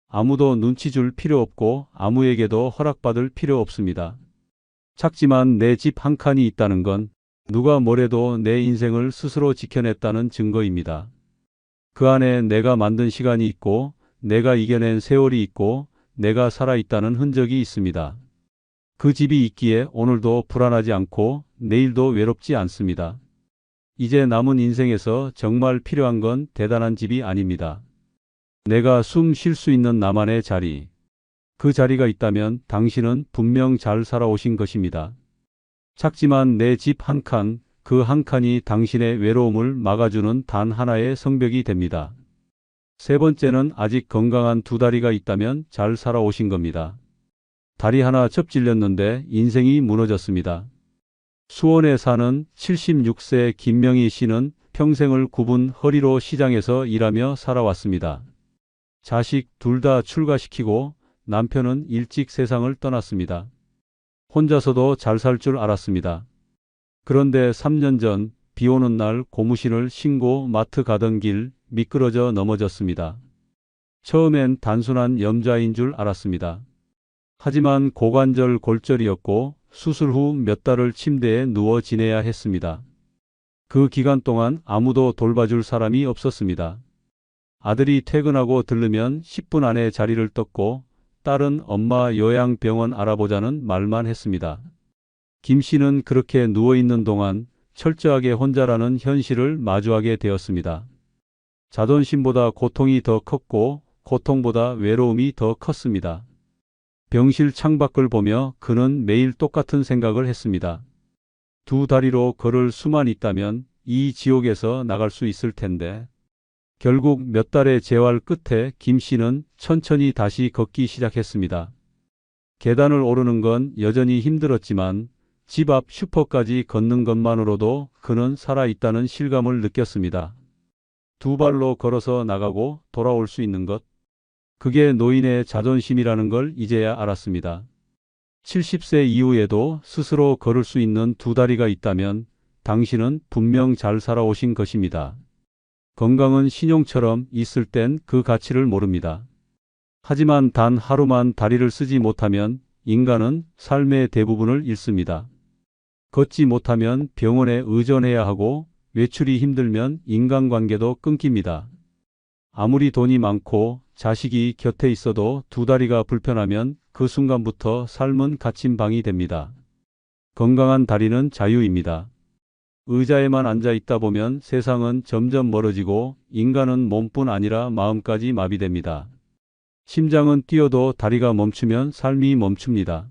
아무도 눈치 줄 필요 없고 아무에게도 허락받을 필요 없습니다. 작지만 내 집 한 칸이 있다는 건 누가 뭐래도 내 인생을 스스로 지켜냈다는 증거입니다. 그 안에 내가 만든 시간이 있고 내가 이겨낸 세월이 있고 내가 살아있다는 흔적이 있습니다. 그 집이 있기에 오늘도 불안하지 않고 내일도 외롭지 않습니다. 이제 남은 인생에서 정말 필요한 건 대단한 집이 아닙니다. 내가 숨 쉴 수 있는 나만의 자리. 그 자리가 있다면 당신은 분명 잘 살아오신 것입니다. 작지만 내 집 한 칸, 그 한 칸이 당신의 외로움을 막아주는 단 하나의 성벽이 됩니다. 세 번째는 아직 건강한 두 다리가 있다면 잘 살아오신 겁니다. 다리 하나 접질렸는데 인생이 무너졌습니다. 수원에 사는 76세 김명희 씨는 평생을 굽은 허리로 시장에서 일하며 살아왔습니다. 자식 둘 다 출가시키고 남편은 일찍 세상을 떠났습니다. 혼자서도 잘 살 줄 알았습니다. 그런데 3년 전 비 오는 날 고무신을 신고 마트 가던 길 미끄러져 넘어졌습니다. 처음엔 단순한 염좌인 줄 알았습니다. 하지만 고관절 골절이었고 수술 후 몇 달을 침대에 누워 지내야 했습니다. 그 기간 동안 아무도 돌봐줄 사람이 없었습니다. 아들이 퇴근하고 들르면 10분 안에 자리를 떴고 딸은 엄마 요양병원 알아보자는 말만 했습니다. 김 씨는 그렇게 누워있는 동안 철저하게 혼자라는 현실을 마주하게 되었습니다. 자존심보다 고통이 더 컸고 고통보다 외로움이 더 컸습니다. 병실 창밖을 보며 그는 매일 똑같은 생각을 했습니다. 두 다리로 걸을 수만 있다면 이 지옥에서 나갈 수 있을 텐데. 결국 몇 달의 재활 끝에 김 씨는 천천히 다시 걷기 시작했습니다. 계단을 오르는 건 여전히 힘들었지만 집 앞 슈퍼까지 걷는 것만으로도 그는 살아있다는 실감을 느꼈습니다. 두 발로 걸어서 나가고 돌아올 수 있는 것. 그게 노인의 자존심이라는 걸 이제야 알았습니다. 70세 이후에도 스스로 걸을 수 있는 두 다리가 있다면 당신은 분명 잘 살아오신 것입니다. 건강은 신용처럼 있을 땐 그 가치를 모릅니다. 하지만 단 하루만 다리를 쓰지 못하면 인간은 삶의 대부분을 잃습니다. 걷지 못하면 병원에 의존해야 하고 외출이 힘들면 인간관계도 끊깁니다. 아무리 돈이 많고 자식이 곁에 있어도 두 다리가 불편하면 그 순간부터 삶은 갇힌 방이 됩니다. 건강한 다리는 자유입니다. 의자에만 앉아 있다 보면 세상은 점점 멀어지고 인간은 몸뿐 아니라 마음까지 마비됩니다. 심장은 뛰어도 다리가 멈추면 삶이 멈춥니다.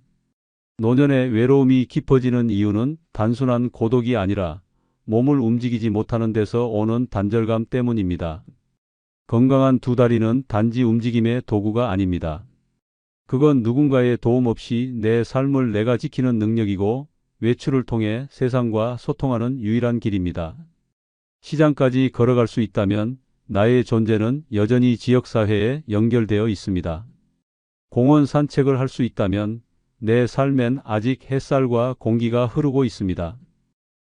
노년의 외로움이 깊어지는 이유는 단순한 고독이 아니라 몸을 움직이지 못하는 데서 오는 단절감 때문입니다. 건강한 두 다리는 단지 움직임의 도구가 아닙니다. 그건 누군가의 도움 없이 내 삶을 내가 지키는 능력이고 외출을 통해 세상과 소통하는 유일한 길입니다. 시장까지 걸어갈 수 있다면 나의 존재는 여전히 지역사회에 연결되어 있습니다. 공원 산책을 할 수 있다면 내 삶엔 아직 햇살과 공기가 흐르고 있습니다.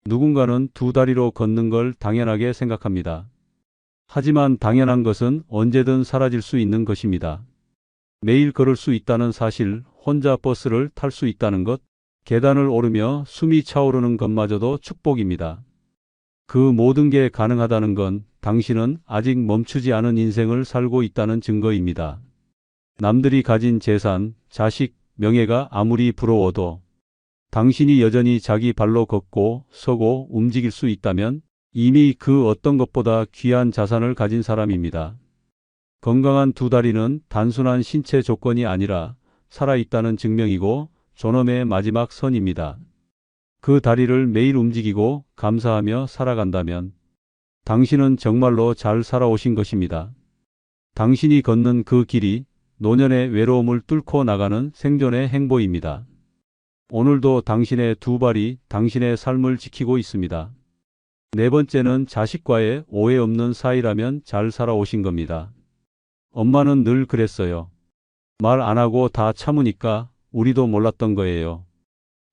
누군가는 두 다리로 걷는 걸 당연하게 생각합니다. 하지만 당연한 것은 언제든 사라질 수 있는 것입니다. 매일 걸을 수 있다는 사실, 혼자 버스를 탈 수 있다는 것, 계단을 오르며 숨이 차오르는 것마저도 축복입니다. 그 모든 게 가능하다는 건 당신은 아직 멈추지 않은 인생을 살고 있다는 증거입니다. 남들이 가진 재산, 자식, 명예가 아무리 부러워도 당신이 여전히 자기 발로 걷고 서고 움직일 수 있다면 이미 그 어떤 것보다 귀한 자산을 가진 사람입니다. 건강한 두 다리는 단순한 신체 조건이 아니라 살아있다는 증명이고 존엄의 마지막 선입니다. 그 다리를 매일 움직이고 감사하며 살아간다면 당신은 정말로 잘 살아오신 것입니다. 당신이 걷는 그 길이 노년의 외로움을 뚫고 나가는 생존의 행보입니다. 오늘도 당신의 두 발이 당신의 삶을 지키고 있습니다. 네 번째는 자식과의 오해 없는 사이라면 잘 살아오신 겁니다. 엄마는 늘 그랬어요. 말 안 하고 다 참으니까 우리도 몰랐던 거예요.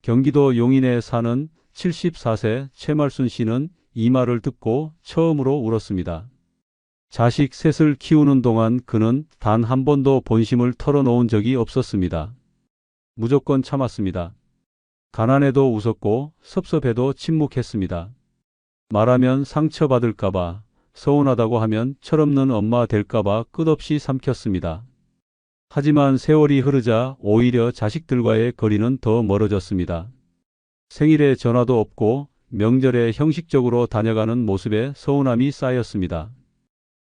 경기도 용인에 사는 74세 최말순 씨는 이 말을 듣고 처음으로 울었습니다. 자식 셋을 키우는 동안 그는 단 한 번도 본심을 털어놓은 적이 없었습니다. 무조건 참았습니다. 가난해도 웃었고 섭섭해도 침묵했습니다. 말하면 상처받을까봐, 서운하다고 하면 철없는 엄마 될까봐 끝없이 삼켰습니다. 하지만 세월이 흐르자 오히려 자식들과의 거리는 더 멀어졌습니다. 생일에 전화도 없고 명절에 형식적으로 다녀가는 모습에 서운함이 쌓였습니다.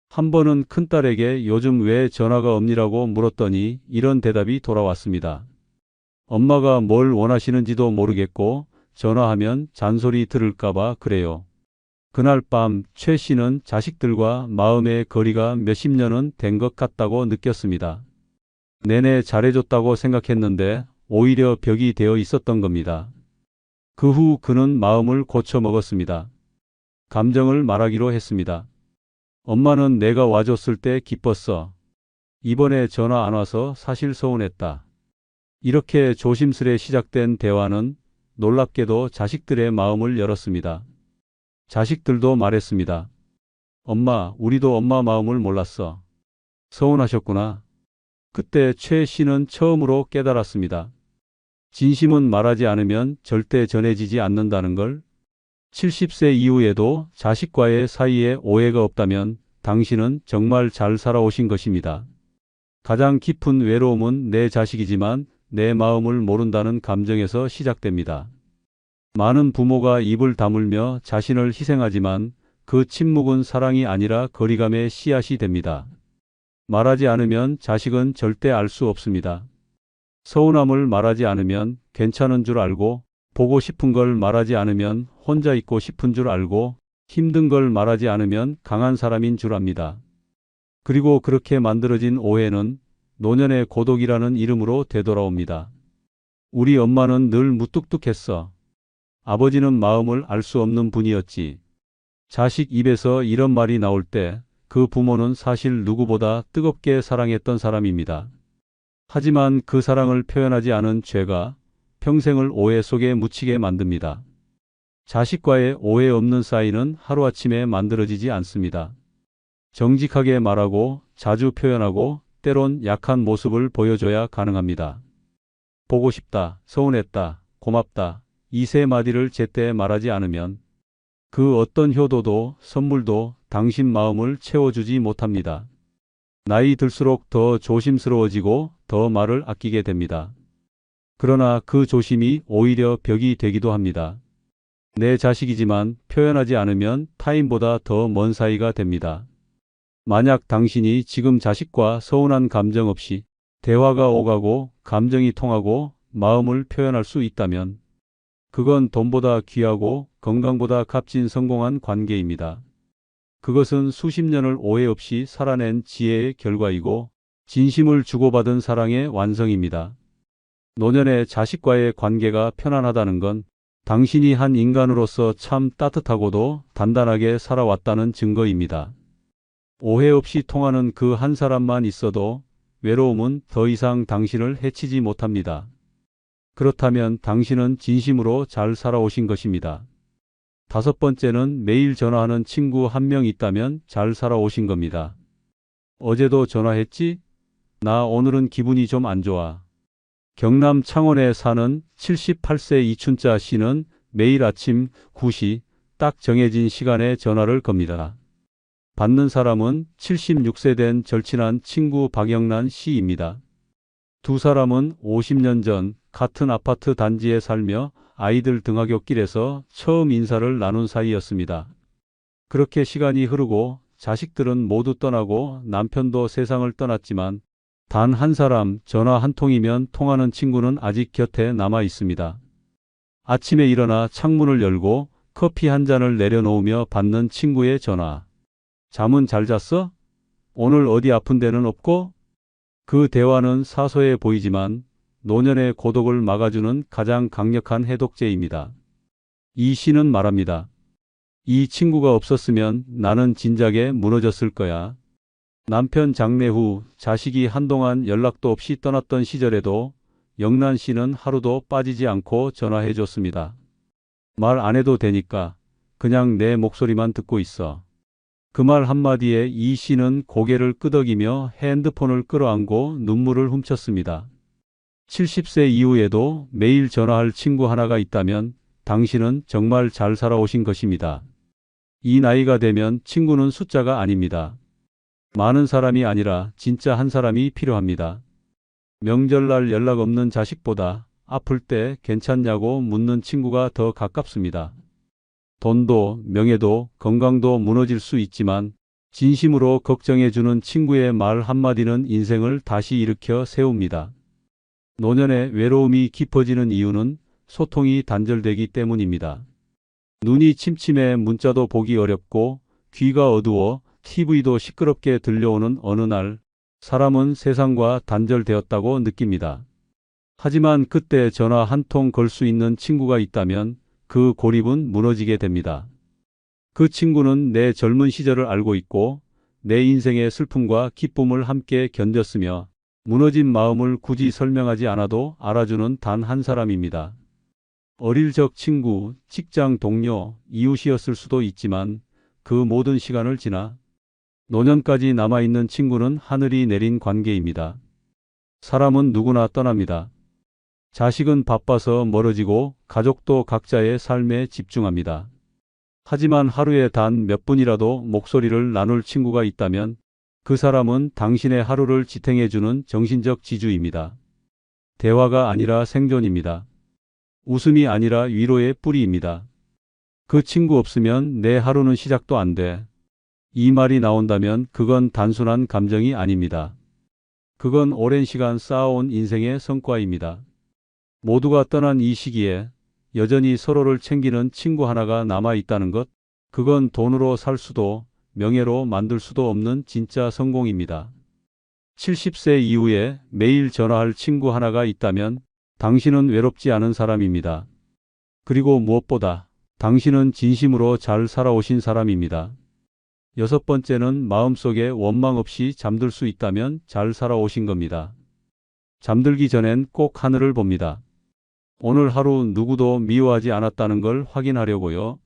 한 번은 큰딸에게 요즘 왜 전화가 없니라고 물었더니 이런 대답이 돌아왔습니다. 엄마가 뭘 원하시는지도 모르겠고 전화하면 잔소리 들을까봐 그래요. 그날 밤 최 씨는 자식들과 마음의 거리가 몇십 년은 된 것 같다고 느꼈습니다. 내내 잘해줬다고 생각했는데 오히려 벽이 되어 있었던 겁니다. 그 후 그는 마음을 고쳐 먹었습니다. 감정을 말하기로 했습니다. 엄마는 내가 와줬을 때 기뻤어. 이번에 전화 안 와서 사실 서운했다. 이렇게 조심스레 시작된 대화는 놀랍게도 자식들의 마음을 열었습니다. 자식들도 말했습니다. 엄마, 우리도 엄마 마음을 몰랐어. 서운하셨구나. 그때 최 씨는 처음으로 깨달았습니다. 진심은 말하지 않으면 절대 전해지지 않는다는 걸. 70세 이후에도 자식과의 사이에 오해가 없다면 당신은 정말 잘 살아오신 것입니다. 가장 깊은 외로움은 내 자식이지만 내 마음을 모른다는 감정에서 시작됩니다. 많은 부모가 입을 다물며 자신을 희생하지만 그 침묵은 사랑이 아니라 거리감의 씨앗이 됩니다. 말하지 않으면 자식은 절대 알 수 없습니다. 서운함을 말하지 않으면 괜찮은 줄 알고, 보고 싶은 걸 말하지 않으면 혼자 있고 싶은 줄 알고, 힘든 걸 말하지 않으면 강한 사람인 줄 압니다. 그리고 그렇게 만들어진 오해는 노년의 고독이라는 이름으로 되돌아옵니다. 우리 엄마는 늘 무뚝뚝했어. 아버지는 마음을 알 수 없는 분이었지. 자식 입에서 이런 말이 나올 때 그 부모는 사실 누구보다 뜨겁게 사랑했던 사람입니다. 하지만 그 사랑을 표현하지 않은 죄가 평생을 오해 속에 묻히게 만듭니다. 자식과의 오해 없는 사이는 하루아침에 만들어지지 않습니다. 정직하게 말하고 자주 표현하고 때론 약한 모습을 보여줘야 가능합니다. 보고 싶다, 서운했다, 고맙다, 이 세 마디를 제때 말하지 않으면 그 어떤 효도도 선물도 당신 마음을 채워주지 못합니다. 나이 들수록 더 조심스러워지고 더 말을 아끼게 됩니다. 그러나 그 조심이 오히려 벽이 되기도 합니다. 내 자식이지만 표현하지 않으면 타인보다 더 먼 사이가 됩니다. 만약 당신이 지금 자식과 서운한 감정 없이 대화가 오가고 감정이 통하고 마음을 표현할 수 있다면 그건 돈보다 귀하고 건강보다 값진 성공한 관계입니다. 그것은 수십 년을 오해 없이 살아낸 지혜의 결과이고 진심을 주고받은 사랑의 완성입니다. 노년의 자식과의 관계가 편안하다는 건 당신이 한 인간으로서 참 따뜻하고도 단단하게 살아왔다는 증거입니다. 오해 없이 통하는 그 한 사람만 있어도 외로움은 더 이상 당신을 해치지 못합니다. 그렇다면 당신은 진심으로 잘 살아오신 것입니다. 다섯 번째는 매일 전화하는 친구 한 명 있다면 잘 살아오신 겁니다. 어제도 전화했지? 나 오늘은 기분이 좀 안 좋아. 경남 창원에 사는 78세 이춘자 씨는 매일 아침 9시 딱 정해진 시간에 전화를 겁니다. 받는 사람은 76세 된 절친한 친구 박영란 씨입니다. 두 사람은 50년 전 같은 아파트 단지에 살며 아이들 등하굣길에서 처음 인사를 나눈 사이였습니다. 그렇게 시간이 흐르고 자식들은 모두 떠나고 남편도 세상을 떠났지만 단 한 사람 전화 한 통이면 통하는 친구는 아직 곁에 남아 있습니다. 아침에 일어나 창문을 열고 커피 한 잔을 내려놓으며 받는 친구의 전화. 잠은 잘 잤어? 오늘 어디 아픈 데는 없고? 그 대화는 사소해 보이지만 노년의 고독을 막아주는 가장 강력한 해독제입니다. 이 씨는 말합니다. 이 친구가 없었으면 나는 진작에 무너졌을 거야. 남편 장례 후 자식이 한동안 연락도 없이 떠났던 시절에도 영란 씨는 하루도 빠지지 않고 전화해 줬습니다. 말 안 해도 되니까 그냥 내 목소리만 듣고 있어. 그 말 한마디에 이 씨는 고개를 끄덕이며 핸드폰을 끌어안고 눈물을 훔쳤습니다. 70세 이후에도 매일 전화할 친구 하나가 있다면 당신은 정말 잘 살아오신 것입니다. 이 나이가 되면 친구는 숫자가 아닙니다. 많은 사람이 아니라 진짜 한 사람이 필요합니다. 명절날 연락 없는 자식보다 아플 때 괜찮냐고 묻는 친구가 더 가깝습니다. 돈도 명예도 건강도 무너질 수 있지만 진심으로 걱정해주는 친구의 말 한마디는 인생을 다시 일으켜 세웁니다. 노년의 외로움이 깊어지는 이유는 소통이 단절되기 때문입니다. 눈이 침침해 문자도 보기 어렵고 귀가 어두워 TV도 시끄럽게 들려오는 어느 날 사람은 세상과 단절되었다고 느낍니다. 하지만 그때 전화 한 통 걸 수 있는 친구가 있다면 그 고립은 무너지게 됩니다. 그 친구는 내 젊은 시절을 알고 있고 내 인생의 슬픔과 기쁨을 함께 견뎠으며 무너진 마음을 굳이 설명하지 않아도 알아주는 단 한 사람입니다. 어릴 적 친구, 직장 동료, 이웃이었을 수도 있지만 그 모든 시간을 지나 노년까지 남아있는 친구는 하늘이 내린 관계입니다. 사람은 누구나 떠납니다. 자식은 바빠서 멀어지고 가족도 각자의 삶에 집중합니다. 하지만 하루에 단 몇 분이라도 목소리를 나눌 친구가 있다면 그 사람은 당신의 하루를 지탱해주는 정신적 지주입니다. 대화가 아니라 생존입니다. 웃음이 아니라 위로의 뿌리입니다. 그 친구 없으면 내 하루는 시작도 안 돼. 이 말이 나온다면 그건 단순한 감정이 아닙니다. 그건 오랜 시간 쌓아온 인생의 성과입니다. 모두가 떠난 이 시기에 여전히 서로를 챙기는 친구 하나가 남아 있다는 것, 그건 돈으로 살 수도 명예로 만들 수도 없는 진짜 성공입니다. 70세 이후에 매일 전화할 친구 하나가 있다면 당신은 외롭지 않은 사람입니다. 그리고 무엇보다 당신은 진심으로 잘 살아오신 사람입니다. 여섯 번째는 마음속에 원망 없이 잠들 수 있다면 잘 살아오신 겁니다. 잠들기 전엔 꼭 하늘을 봅니다. 오늘 하루 누구도 미워하지 않았다는 걸 확인하려고요.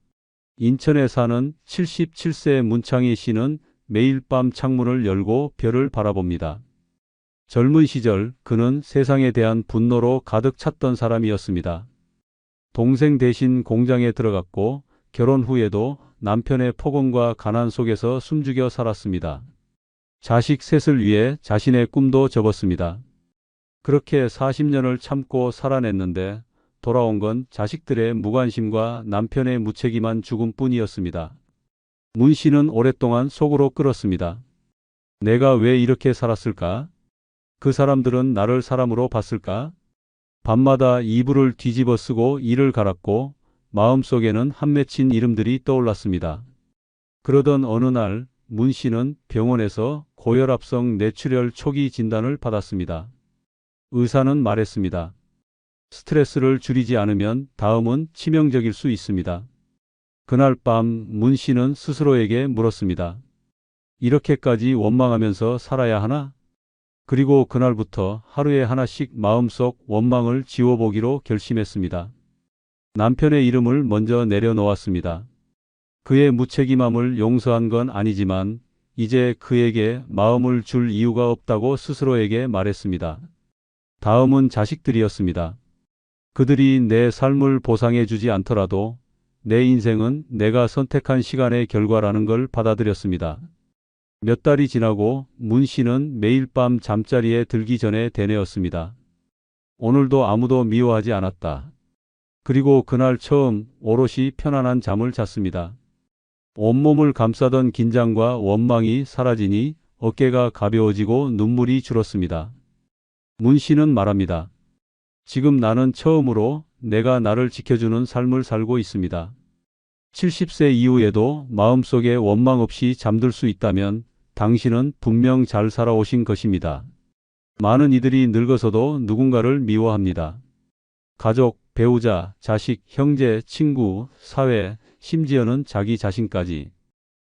인천에 사는 77세 문창희 씨는 매일 밤 창문을 열고 별을 바라봅니다. 젊은 시절 그는 세상에 대한 분노로 가득 찼던 사람이었습니다. 동생 대신 공장에 들어갔고 결혼 후에도 남편의 폭언과 가난 속에서 숨죽여 살았습니다. 자식 셋을 위해 자신의 꿈도 접었습니다. 그렇게 40년을 참고 살아냈는데 돌아온 건 자식들의 무관심과 남편의 무책임한 죽음뿐이었습니다. 문 씨는 오랫동안 속으로 끓었습니다. 내가 왜 이렇게 살았을까? 그 사람들은 나를 사람으로 봤을까? 밤마다 이불을 뒤집어 쓰고 이를 갈았고 마음속에는 한 맺힌 이름들이 떠올랐습니다. 그러던 어느 날 문 씨는 병원에서 고혈압성 뇌출혈 초기 진단을 받았습니다. 의사는 말했습니다. 스트레스를 줄이지 않으면 다음은 치명적일 수 있습니다. 그날 밤 문 씨는 스스로에게 물었습니다. 이렇게까지 원망하면서 살아야 하나? 그리고 그날부터 하루에 하나씩 마음속 원망을 지워보기로 결심했습니다. 남편의 이름을 먼저 내려놓았습니다. 그의 무책임함을 용서한 건 아니지만 이제 그에게 마음을 줄 이유가 없다고 스스로에게 말했습니다. 다음은 자식들이었습니다. 그들이 내 삶을 보상해 주지 않더라도 내 인생은 내가 선택한 시간의 결과라는 걸 받아들였습니다. 몇 달이 지나고 문 씨는 매일 밤 잠자리에 들기 전에 되뇌었습니다. 오늘도 아무도 미워하지 않았다. 그리고 그날 처음 오롯이 편안한 잠을 잤습니다. 온몸을 감싸던 긴장과 원망이 사라지니 어깨가 가벼워지고 눈물이 줄었습니다. 문 씨는 말합니다. 지금 나는 처음으로 내가 나를 지켜주는 삶을 살고 있습니다. 70세 이후에도 마음속에 원망 없이 잠들 수 있다면 당신은 분명 잘 살아오신 것입니다. 많은 이들이 늙어서도 누군가를 미워합니다. 가족, 배우자, 자식, 형제, 친구, 사회, 심지어는 자기 자신까지.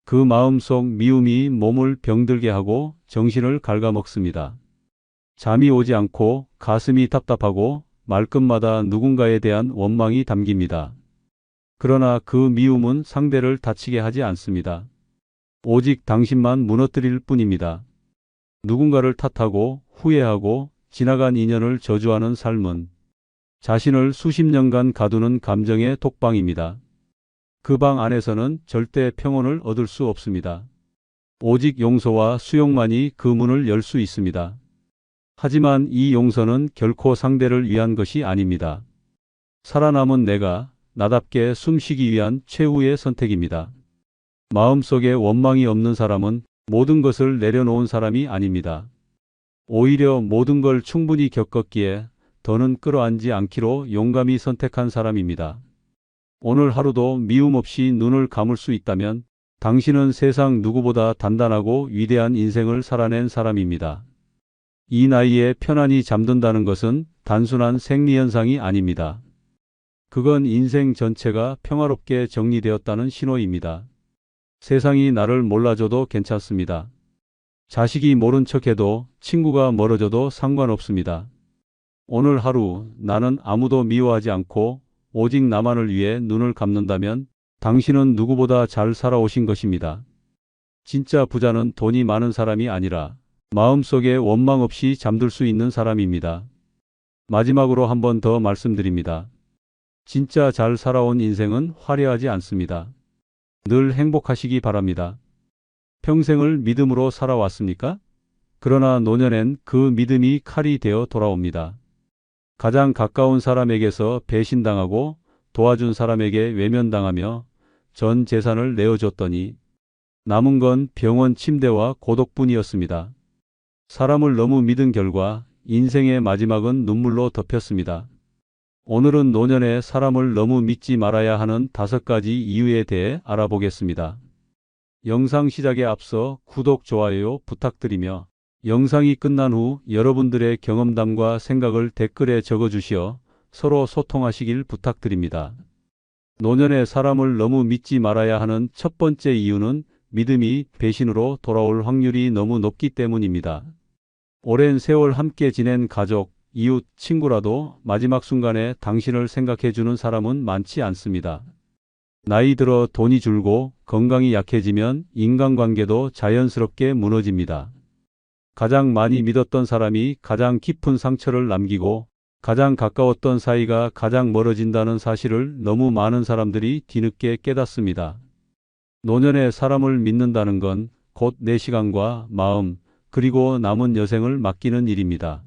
그 마음속 미움이 몸을 병들게 하고 정신을 갉아먹습니다. 잠이 오지 않고 가슴이 답답하고 말끝마다 누군가에 대한 원망이 담깁니다. 그러나 그 미움은 상대를 다치게 하지 않습니다. 오직 당신만 무너뜨릴 뿐입니다. 누군가를 탓하고 후회하고 지나간 인연을 저주하는 삶은 자신을 수십 년간 가두는 감정의 독방입니다. 그 방 안에서는 절대 평온을 얻을 수 없습니다. 오직 용서와 수용만이 그 문을 열 수 있습니다. 하지만 이 용서는 결코 상대를 위한 것이 아닙니다. 살아남은 내가 나답게 숨쉬기 위한 최후의 선택입니다. 마음속에 원망이 없는 사람은 모든 것을 내려놓은 사람이 아닙니다. 오히려 모든 걸 충분히 겪었기에 더는 끌어안지 않기로 용감히 선택한 사람입니다. 오늘 하루도 미움 없이 눈을 감을 수 있다면 당신은 세상 누구보다 단단하고 위대한 인생을 살아낸 사람입니다. 이 나이에 편안히 잠든다는 것은 단순한 생리현상이 아닙니다. 그건 인생 전체가 평화롭게 정리되었다는 신호입니다. 세상이 나를 몰라줘도 괜찮습니다. 자식이 모른 척해도 친구가 멀어져도 상관없습니다. 오늘 하루 나는 아무도 미워하지 않고 오직 나만을 위해 눈을 감는다면 당신은 누구보다 잘 살아오신 것입니다. 진짜 부자는 돈이 많은 사람이 아니라 마음속에 원망 없이 잠들 수 있는 사람입니다. 마지막으로 한 번 더 말씀드립니다. 진짜 잘 살아온 인생은 화려하지 않습니다. 늘 행복하시기 바랍니다. 평생을 믿음으로 살아왔습니까? 그러나 노년엔 그 믿음이 칼이 되어 돌아옵니다. 가장 가까운 사람에게서 배신당하고 도와준 사람에게 외면당하며 전 재산을 내어줬더니 남은 건 병원 침대와 고독뿐이었습니다. 사람을 너무 믿은 결과 인생의 마지막은 눈물로 덮였습니다. 오늘은 노년에 사람을 너무 믿지 말아야 하는 5가지 이유에 대해 알아보겠습니다. 영상 시작에 앞서 구독, 좋아요 부탁드리며 영상이 끝난 후 여러분들의 경험담과 생각을 댓글에 적어주시어 서로 소통하시길 부탁드립니다. 노년에 사람을 너무 믿지 말아야 하는 첫 번째 이유는 믿음이 배신으로 돌아올 확률이 너무 높기 때문입니다. 오랜 세월 함께 지낸 가족, 이웃, 친구라도 마지막 순간에 당신을 생각해주는 사람은 많지 않습니다. 나이 들어 돈이 줄고 건강이 약해지면 인간관계도 자연스럽게 무너집니다. 가장 많이 믿었던 사람이 가장 깊은 상처를 남기고 가장 가까웠던 사이가 가장 멀어진다는 사실을 너무 많은 사람들이 뒤늦게 깨닫습니다. 노년에 사람을 믿는다는 건 곧 내 시간과 마음, 그리고 남은 여생을 맡기는 일입니다.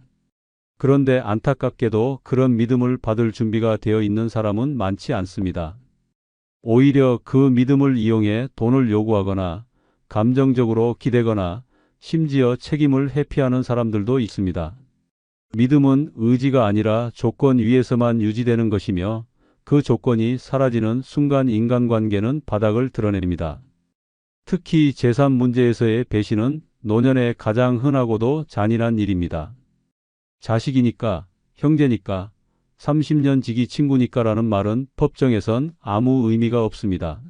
그런데 안타깝게도 그런 믿음을 받을 준비가 되어 있는 사람은 많지 않습니다. 오히려 그 믿음을 이용해 돈을 요구하거나 감정적으로 기대거나 심지어 책임을 회피하는 사람들도 있습니다. 믿음은 의지가 아니라 조건 위에서만 유지되는 것이며 그 조건이 사라지는 순간 인간관계는 바닥을 드러냅니다. 특히 재산 문제에서의 배신은 노년에 가장 흔하고도 잔인한 일입니다. 자식이니까, 형제니까, 30년 지기 친구니까라는 말은 법정에선 아무 의미가 없습니다.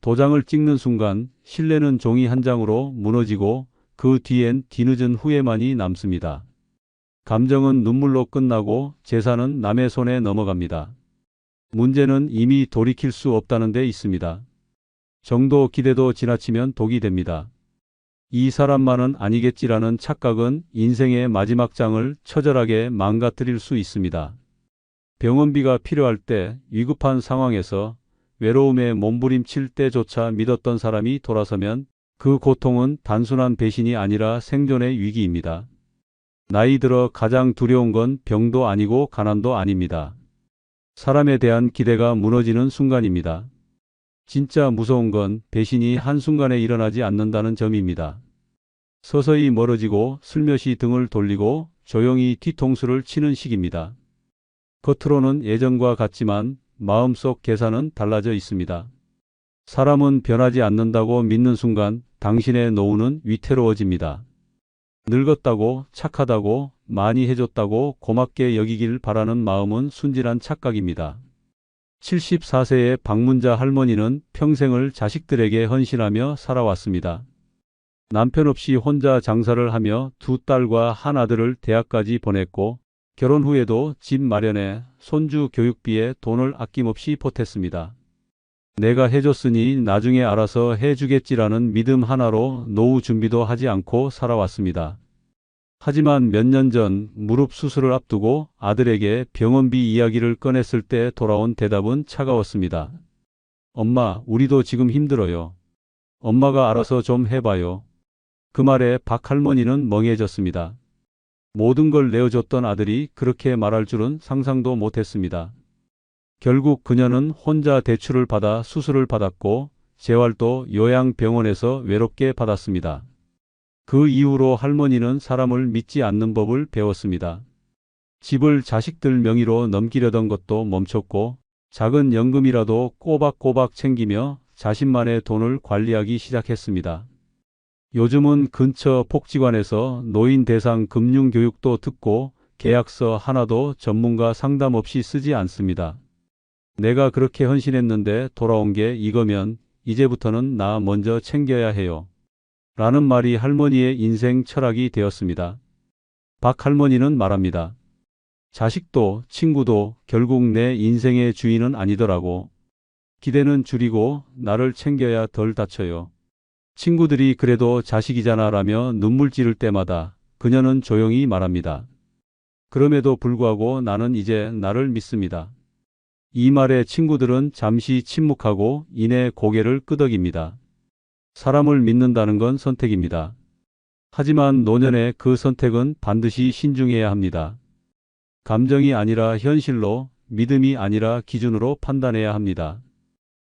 도장을 찍는 순간 신뢰는 종이 한 장으로 무너지고 그 뒤엔 뒤늦은 후회만이 남습니다. 감정은 눈물로 끝나고 재산은 남의 손에 넘어갑니다. 문제는 이미 돌이킬 수 없다는 데 있습니다. 정도 기대도 지나치면 독이 됩니다. 이 사람만은 아니겠지라는 착각은 인생의 마지막 장을 처절하게 망가뜨릴 수 있습니다. 병원비가 필요할 때, 위급한 상황에서, 외로움에 몸부림칠 때조차 믿었던 사람이 돌아서면 그 고통은 단순한 배신이 아니라 생존의 위기입니다. 나이 들어 가장 두려운 건 병도 아니고 가난도 아닙니다. 사람에 대한 기대가 무너지는 순간입니다. 진짜 무서운 건 배신이 한순간에 일어나지 않는다는 점입니다. 서서히 멀어지고 슬며시 등을 돌리고 조용히 뒤통수를 치는 시기입니다. 겉으로는 예전과 같지만 마음속 계산은 달라져 있습니다. 사람은 변하지 않는다고 믿는 순간 당신의 노후는 위태로워집니다. 늙었다고, 착하다고, 많이 해줬다고 고맙게 여기길 바라는 마음은 순진한 착각입니다. 74세의 박문자 할머니는 평생을 자식들에게 헌신하며 살아왔습니다. 남편 없이 혼자 장사를 하며 두 딸과 한 아들을 대학까지 보냈고 결혼 후에도 집 마련에 손주 교육비에 돈을 아낌없이 보탰습니다. 내가 해줬으니 나중에 알아서 해주겠지라는 믿음 하나로 노후 준비도 하지 않고 살아왔습니다. 하지만 몇 년 전 무릎 수술을 앞두고 아들에게 병원비 이야기를 꺼냈을 때 돌아온 대답은 차가웠습니다. 엄마, 우리도 지금 힘들어요. 엄마가 알아서 좀 해봐요. 그 말에 박 할머니는 멍해졌습니다. 모든 걸 내어줬던 아들이 그렇게 말할 줄은 상상도 못했습니다. 결국 그녀는 혼자 대출을 받아 수술을 받았고 재활도 요양병원에서 외롭게 받았습니다. 그 이후로 할머니는 사람을 믿지 않는 법을 배웠습니다. 집을 자식들 명의로 넘기려던 것도 멈췄고 작은 연금이라도 꼬박꼬박 챙기며 자신만의 돈을 관리하기 시작했습니다. 요즘은 근처 복지관에서 노인 대상 금융교육도 듣고 계약서 하나도 전문가 상담 없이 쓰지 않습니다. 내가 그렇게 헌신했는데 돌아온 게 이거면 이제부터는 나 먼저 챙겨야 해요. 라는 말이 할머니의 인생 철학이 되었습니다. 박 할머니는 말합니다. 자식도 친구도 결국 내 인생의 주인은 아니더라고. 기대는 줄이고 나를 챙겨야 덜 다쳐요. 친구들이 그래도 자식이잖아 라며 눈물 찌를 때마다 그녀는 조용히 말합니다. 그럼에도 불구하고 나는 이제 나를 믿습니다. 이 말에 친구들은 잠시 침묵하고 이내 고개를 끄덕입니다. 사람을 믿는다는 건 선택입니다. 하지만 노년의 그 선택은 반드시 신중해야 합니다. 감정이 아니라 현실로, 믿음이 아니라 기준으로 판단해야 합니다.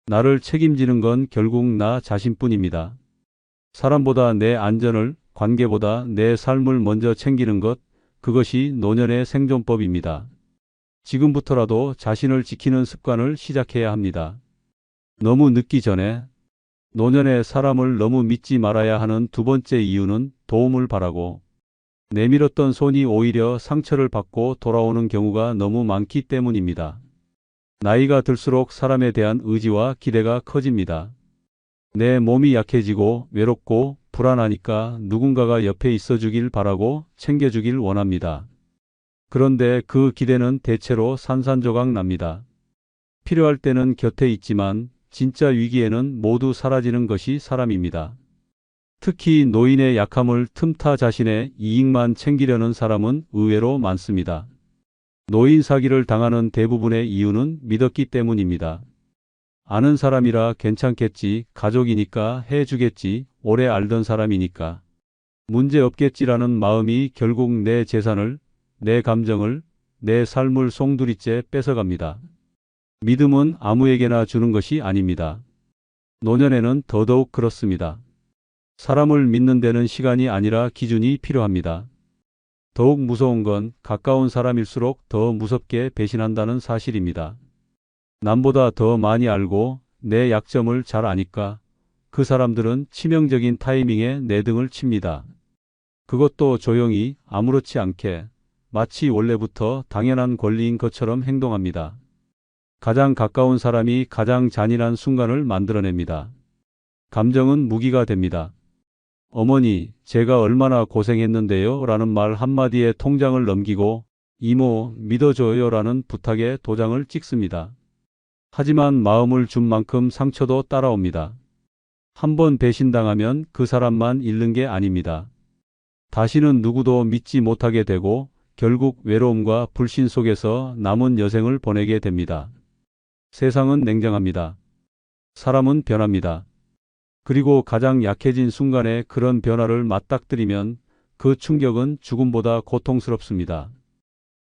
나를 책임지는 건 결국 나 자신뿐입니다. 사람보다 내 안전을, 관계보다 내 삶을 먼저 챙기는 것, 그것이 노년의 생존법입니다. 지금부터라도 자신을 지키는 습관을 시작해야 합니다. 너무 늦기 전에. 노년의 사람을 너무 믿지 말아야 하는 두 번째 이유는 도움을 바라고 내밀었던 손이 오히려 상처를 받고 돌아오는 경우가 너무 많기 때문입니다. 나이가 들수록 사람에 대한 의지와 기대가 커집니다. 내 몸이 약해지고 외롭고 불안하니까 누군가가 옆에 있어주길 바라고 챙겨주길 원합니다. 그런데 그 기대는 대체로 산산조각 납니다. 필요할 때는 곁에 있지만 진짜 위기에는 모두 사라지는 것이 사람입니다. 특히 노인의 약함을 틈타 자신의 이익만 챙기려는 사람은 의외로 많습니다. 노인 사기를 당하는 대부분의 이유는 믿었기 때문입니다. 아는 사람이라 괜찮겠지, 가족이니까 해주겠지, 오래 알던 사람이니까 문제 없겠지라는 마음이 결국 내 재산을, 내 감정을, 내 삶을 송두리째 뺏어갑니다. 믿음은 아무에게나 주는 것이 아닙니다. 노년에는 더더욱 그렇습니다. 사람을 믿는 데는 시간이 아니라 기준이 필요합니다. 더욱 무서운 건 가까운 사람일수록 더 무섭게 배신한다는 사실입니다. 남보다 더 많이 알고 내 약점을 잘 아니까 그 사람들은 치명적인 타이밍에 내 등을 칩니다. 그것도 조용히 아무렇지 않게 마치 원래부터 당연한 권리인 것처럼 행동합니다. 가장 가까운 사람이 가장 잔인한 순간을 만들어냅니다. 감정은 무기가 됩니다. 어머니, 제가 얼마나 고생했는데요? 라는 말 한마디에 통장을 넘기고 이모, 믿어줘요 라는 부탁에 도장을 찍습니다. 하지만 마음을 준 만큼 상처도 따라옵니다. 한 번 배신당하면 그 사람만 잃는 게 아닙니다. 다시는 누구도 믿지 못하게 되고 결국 외로움과 불신 속에서 남은 여생을 보내게 됩니다. 세상은 냉정합니다. 사람은 변합니다. 그리고 가장 약해진 순간에 그런 변화를 맞닥뜨리면 그 충격은 죽음보다 고통스럽습니다.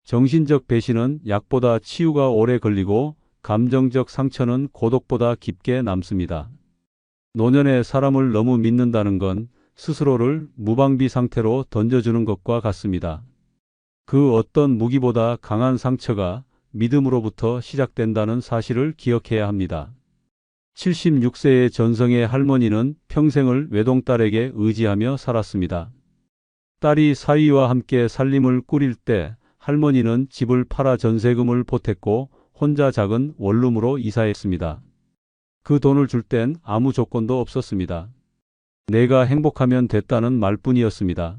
정신적 배신은 약보다 치유가 오래 걸리고 감정적 상처는 고독보다 깊게 남습니다. 노년에 사람을 너무 믿는다는 건 스스로를 무방비 상태로 던져주는 것과 같습니다. 그 어떤 무기보다 강한 상처가 믿음으로부터 시작된다는 사실을 기억해야 합니다. 76세의 전성의 할머니는 평생을 외동딸에게 의지하며 살았습니다. 딸이 사위와 함께 살림을 꾸릴 때 할머니는 집을 팔아 전세금을 보탰고 혼자 작은 원룸으로 이사했습니다. 그 돈을 줄 땐 아무 조건도 없었습니다. 내가 행복하면 됐다는 말뿐이었습니다.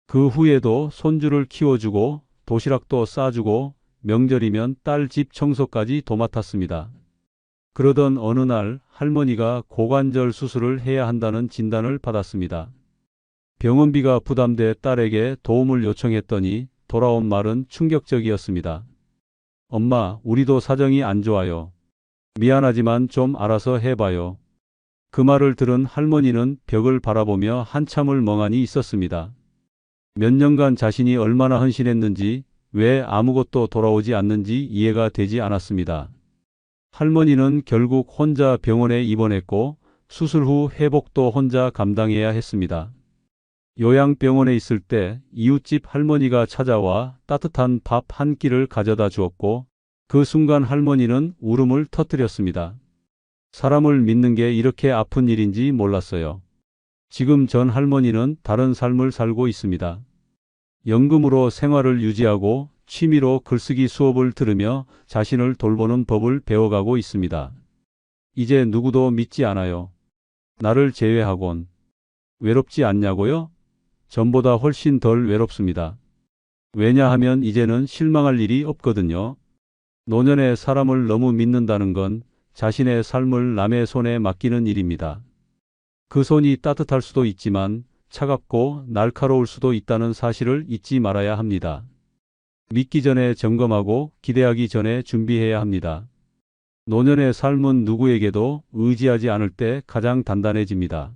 그 후에도 손주를 키워주고 도시락도 싸주고 명절이면 딸 집 청소까지 도맡았습니다. 그러던 어느 날 할머니가 고관절 수술을 해야 한다는 진단을 받았습니다. 병원비가 부담돼 딸에게 도움을 요청했더니 돌아온 말은 충격적이었습니다. 엄마, 우리도 사정이 안 좋아요. 미안하지만 좀 알아서 해봐요. 그 말을 들은 할머니는 벽을 바라보며 한참을 멍하니 있었습니다. 몇 년간 자신이 얼마나 헌신했는지, 왜 아무것도 돌아오지 않는지 이해가 되지 않았습니다. 할머니는 결국 혼자 병원에 입원했고 수술 후 회복도 혼자 감당해야 했습니다. 요양병원에 있을 때 이웃집 할머니가 찾아와 따뜻한 밥 한 끼를 가져다 주었고 그 순간 할머니는 울음을 터뜨렸습니다. 사람을 믿는 게 이렇게 아픈 일인지 몰랐어요. 지금 전 할머니는 다른 삶을 살고 있습니다. 연금으로 생활을 유지하고 취미로 글쓰기 수업을 들으며 자신을 돌보는 법을 배워가고 있습니다. 이제 누구도 믿지 않아요. 나를 제외하곤. 외롭지 않냐고요? 전보다 훨씬 덜 외롭습니다. 왜냐하면 이제는 실망할 일이 없거든요. 노년에 사람을 너무 믿는다는 건 자신의 삶을 남의 손에 맡기는 일입니다. 그 손이 따뜻할 수도 있지만 차갑고 날카로울 수도 있다는 사실을 잊지 말아야 합니다. 믿기 전에 점검하고 기대하기 전에 준비해야 합니다. 노년의 삶은 누구에게도 의지하지 않을 때 가장 단단해집니다.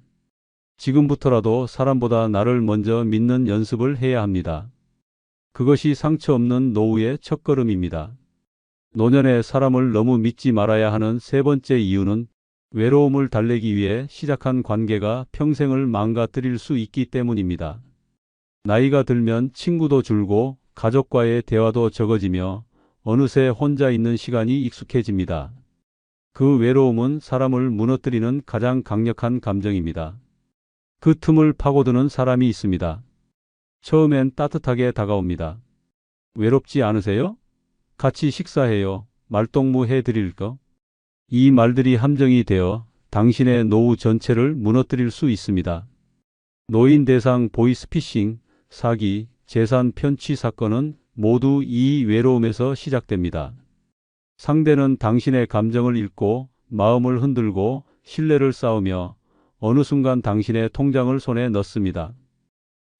지금부터라도 사람보다 나를 먼저 믿는 연습을 해야 합니다. 그것이 상처 없는 노후의 첫걸음입니다. 노년에 사람을 너무 믿지 말아야 하는 세 번째 이유는 외로움을 달래기 위해 시작한 관계가 평생을 망가뜨릴 수 있기 때문입니다. 나이가 들면 친구도 줄고 가족과의 대화도 적어지며 어느새 혼자 있는 시간이 익숙해집니다. 그 외로움은 사람을 무너뜨리는 가장 강력한 감정입니다. 그 틈을 파고드는 사람이 있습니다. 처음엔 따뜻하게 다가옵니다. 외롭지 않으세요? 같이 식사해요. 말동무 해드릴까? 이 말들이 함정이 되어 당신의 노후 전체를 무너뜨릴 수 있습니다. 노인 대상 보이스피싱, 사기, 재산 편취 사건은 모두 이 외로움에서 시작됩니다. 상대는 당신의 감정을 읽고 마음을 흔들고 신뢰를 쌓으며 어느 순간 당신의 통장을 손에 넣습니다.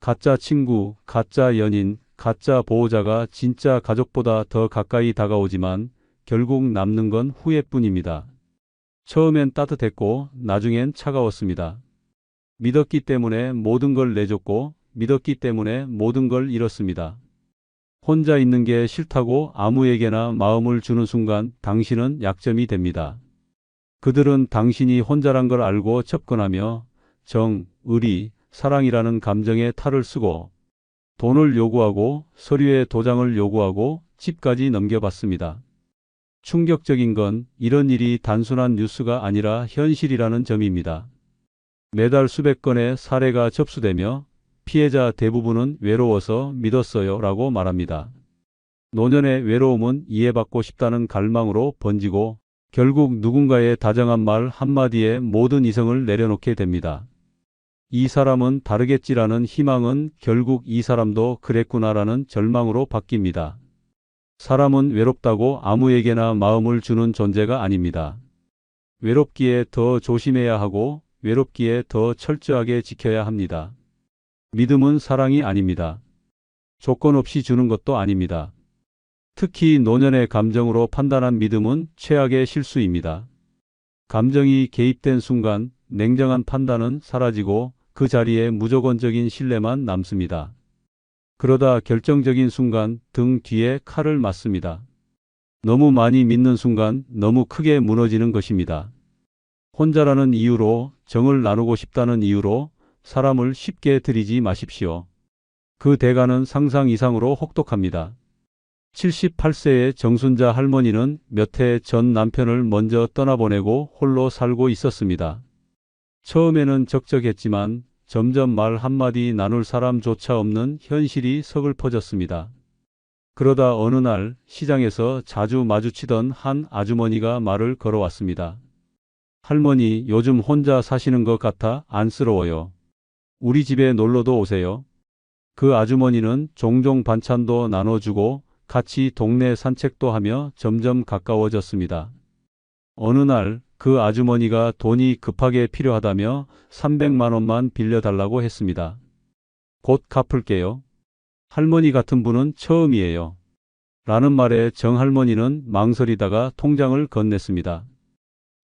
가짜 친구, 가짜 연인, 가짜 보호자가 진짜 가족보다 더 가까이 다가오지만 결국 남는 건 후회뿐입니다. 처음엔 따뜻했고 나중엔 차가웠습니다. 믿었기 때문에 모든 걸 내줬고 믿었기 때문에 모든 걸 잃었습니다. 혼자 있는 게 싫다고 아무에게나 마음을 주는 순간 당신은 약점이 됩니다. 그들은 당신이 혼자란 걸 알고 접근하며 정, 의리, 사랑이라는 감정에 탈을 쓰고 돈을 요구하고 서류에 도장을 요구하고 집까지 넘겨받습니다. 충격적인 건 이런 일이 단순한 뉴스가 아니라 현실이라는 점입니다. 매달 수백 건의 사례가 접수되며 피해자 대부분은 외로워서 믿었어요 라고 말합니다. 노년의 외로움은 이해받고 싶다는 갈망으로 번지고 결국 누군가의 다정한 말 한마디에 모든 이성을 내려놓게 됩니다. 이 사람은 다르겠지라는 희망은 결국 이 사람도 그랬구나라는 절망으로 바뀝니다. 사람은 외롭다고 아무에게나 마음을 주는 존재가 아닙니다. 외롭기에 더 조심해야 하고 외롭기에 더 철저하게 지켜야 합니다. 믿음은 사랑이 아닙니다. 조건 없이 주는 것도 아닙니다. 특히 노년의 감정으로 판단한 믿음은 최악의 실수입니다. 감정이 개입된 순간 냉정한 판단은 사라지고 그 자리에 무조건적인 신뢰만 남습니다. 그러다 결정적인 순간 등 뒤에 칼을 맞습니다. 너무 많이 믿는 순간 너무 크게 무너지는 것입니다. 혼자라는 이유로, 정을 나누고 싶다는 이유로 사람을 쉽게 들이지 마십시오. 그 대가는 상상 이상으로 혹독합니다. 78세의 정순자 할머니는 몇 해 전 남편을 먼저 떠나보내고 홀로 살고 있었습니다. 처음에는 적적했지만 점점 말 한마디 나눌 사람조차 없는 현실이 서글퍼졌습니다. 그러다 어느 날 시장에서 자주 마주치던 한 아주머니가 말을 걸어왔습니다. 할머니, 요즘 혼자 사시는 것 같아 안쓰러워요. 우리 집에 놀러도 오세요. 그 아주머니는 종종 반찬도 나눠주고 같이 동네 산책도 하며 점점 가까워졌습니다. 어느 날 그 아주머니가 돈이 급하게 필요하다며 300만 원만 빌려달라고 했습니다. 곧 갚을게요. 할머니 같은 분은 처음이에요. 라는 말에 정할머니는 망설이다가 통장을 건넸습니다.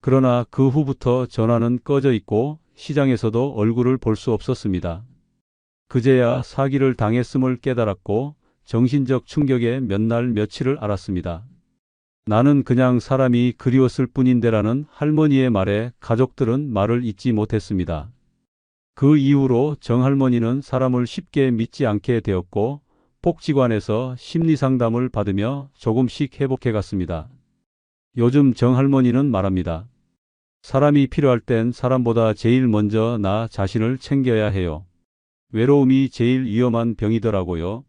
그러나 그 후부터 전화는 꺼져 있고 시장에서도 얼굴을 볼 수 없었습니다. 그제야 사기를 당했음을 깨달았고 정신적 충격에 몇 날 며칠을 앓았습니다. 나는 그냥 사람이 그리웠을 뿐인데라는 할머니의 말에 가족들은 말을 잇지 못했습니다. 그 이후로 정할머니는 사람을 쉽게 믿지 않게 되었고 복지관에서 심리상담을 받으며 조금씩 회복해 갔습니다. 요즘 정할머니는 말합니다. 사람이 필요할 땐 사람보다 제일 먼저 나 자신을 챙겨야 해요. 외로움이 제일 위험한 병이더라고요.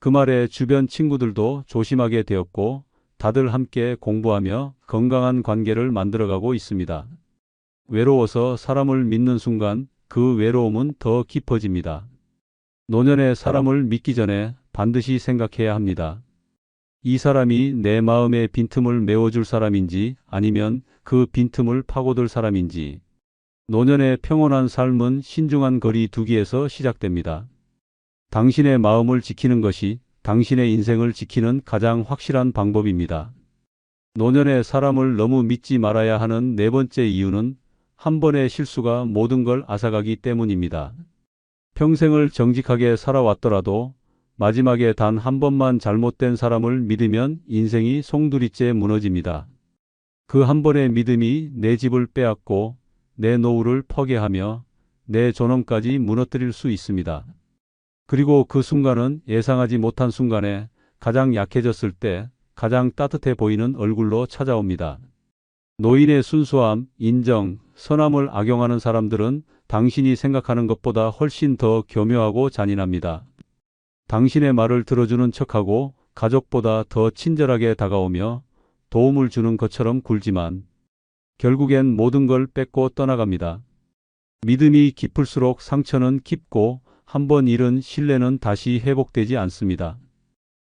그 말에 주변 친구들도 조심하게 되었고 다들 함께 공부하며 건강한 관계를 만들어가고 있습니다. 외로워서 사람을 믿는 순간 그 외로움은 더 깊어집니다. 노년의 사람을 믿기 전에 반드시 생각해야 합니다. 이 사람이 내 마음의 빈틈을 메워줄 사람인지 아니면 그 빈틈을 파고들 사람인지. 노년의 평온한 삶은 신중한 거리 두기에서 시작됩니다. 당신의 마음을 지키는 것이 당신의 인생을 지키는 가장 확실한 방법입니다. 노년의 사람을 너무 믿지 말아야 하는 네 번째 이유는 한 번의 실수가 모든 걸 앗아가기 때문입니다. 평생을 정직하게 살아왔더라도 마지막에 단 한 번만 잘못된 사람을 믿으면 인생이 송두리째 무너집니다. 그 한 번의 믿음이 내 집을 빼앗고 내 노후를 포기하며 내 존엄까지 무너뜨릴 수 있습니다. 그리고 그 순간은 예상하지 못한 순간에 가장 약해졌을 때 가장 따뜻해 보이는 얼굴로 찾아옵니다. 노인의 순수함, 인정, 선함을 악용하는 사람들은 당신이 생각하는 것보다 훨씬 더 교묘하고 잔인합니다. 당신의 말을 들어주는 척하고 가족보다 더 친절하게 다가오며 도움을 주는 것처럼 굴지만 결국엔 모든 걸 뺏고 떠나갑니다. 믿음이 깊을수록 상처는 깊고 한 번 잃은 신뢰는 다시 회복되지 않습니다.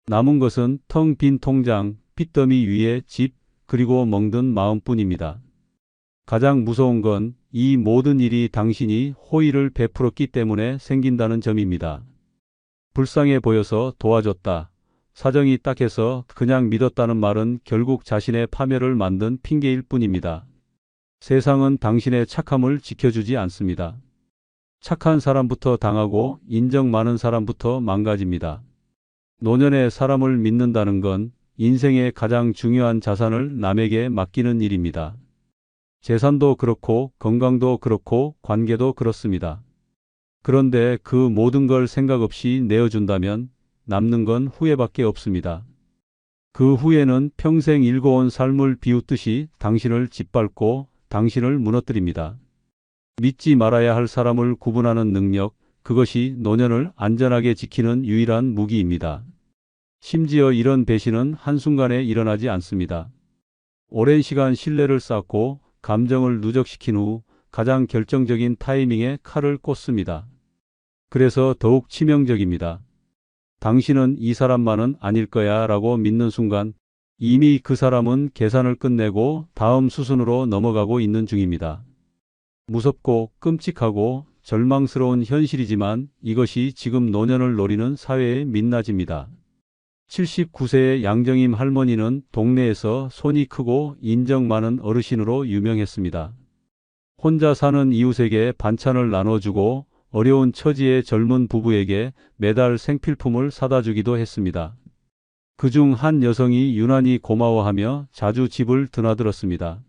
남은 것은 텅 빈 통장, 빚더미 위에 집, 그리고 멍든 마음뿐입니다. 가장 무서운 건 이 모든 일이 당신이 호의를 베풀었기 때문에 생긴다는 점입니다. 불쌍해 보여서 도와줬다. 사정이 딱해서 그냥 믿었다는 말은 결국 자신의 파멸을 만든 핑계일 뿐입니다. 세상은 당신의 착함을 지켜주지 않습니다. 착한 사람부터 당하고 인정 많은 사람부터 망가집니다. 노년에 사람을 믿는다는 건 인생의 가장 중요한 자산을 남에게 맡기는 일입니다. 재산도 그렇고 건강도 그렇고 관계도 그렇습니다. 그런데 그 모든 걸 생각 없이 내어준다면 남는 건 후회밖에 없습니다. 그 후회는 평생 일궈온 삶을 비웃듯이 당신을 짓밟고 당신을 무너뜨립니다. 믿지 말아야 할 사람을 구분하는 능력, 그것이 노년을 안전하게 지키는 유일한 무기입니다. 심지어 이런 배신은 한순간에 일어나지 않습니다. 오랜 시간 신뢰를 쌓고 감정을 누적시킨 후 가장 결정적인 타이밍에 칼을 꽂습니다. 그래서 더욱 치명적입니다. 당신은 이 사람만은 아닐 거야 라고 믿는 순간 이미 그 사람은 계산을 끝내고 다음 수순으로 넘어가고 있는 중입니다. 무섭고 끔찍하고 절망스러운 현실이지만 이것이 지금 노년을 노리는 사회의 민낯입니다. 79세의 양정임 할머니는 동네에서 손이 크고 인정 많은 어르신으로 유명했습니다. 혼자 사는 이웃에게 반찬을 나눠주고 어려운 처지의 젊은 부부에게 매달 생필품을 사다 주기도 했습니다. 그중 한 여성이 유난히 고마워하며 자주 집을 드나들었습니다.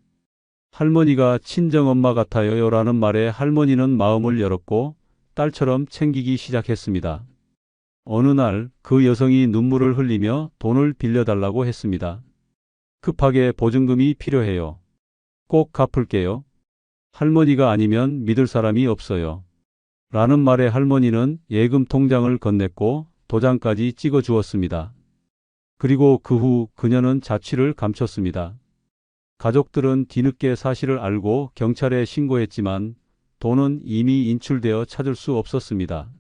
할머니가 친정엄마 같아요 라는 말에 할머니는 마음을 열었고 딸처럼 챙기기 시작했습니다. 어느 날 그 여성이 눈물을 흘리며 돈을 빌려달라고 했습니다. 급하게 보증금이 필요해요. 꼭 갚을게요. 할머니가 아니면 믿을 사람이 없어요. 라는 말에 할머니는 예금 통장을 건넸고 도장까지 찍어 주었습니다. 그리고 그 후 그녀는 자취를 감췄습니다. 가족들은 뒤늦게 사실을 알고 경찰에 신고했지만 돈은 이미 인출되어 찾을 수 없었습니다.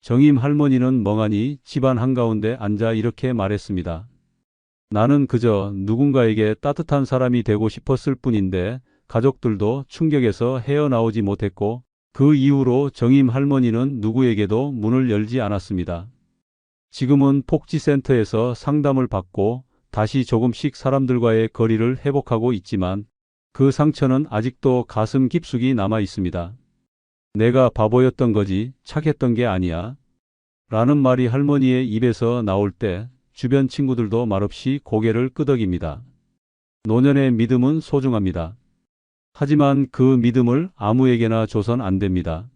정임 할머니는 멍하니 집안 한가운데 앉아 이렇게 말했습니다. 나는 그저 누군가에게 따뜻한 사람이 되고 싶었을 뿐인데 가족들도 충격에서 헤어나오지 못했고 그 이후로 정임 할머니는 누구에게도 문을 열지 않았습니다. 지금은 복지센터에서 상담을 받고 다시 조금씩 사람들과의 거리를 회복하고 있지만 그 상처는 아직도 가슴 깊숙이 남아 있습니다. 내가 바보였던 거지 착했던 게 아니야. 라는 말이 할머니의 입에서 나올 때 주변 친구들도 말없이 고개를 끄덕입니다. 노년의 믿음은 소중합니다. 하지만 그 믿음을 아무에게나 줘선 안 됩니다.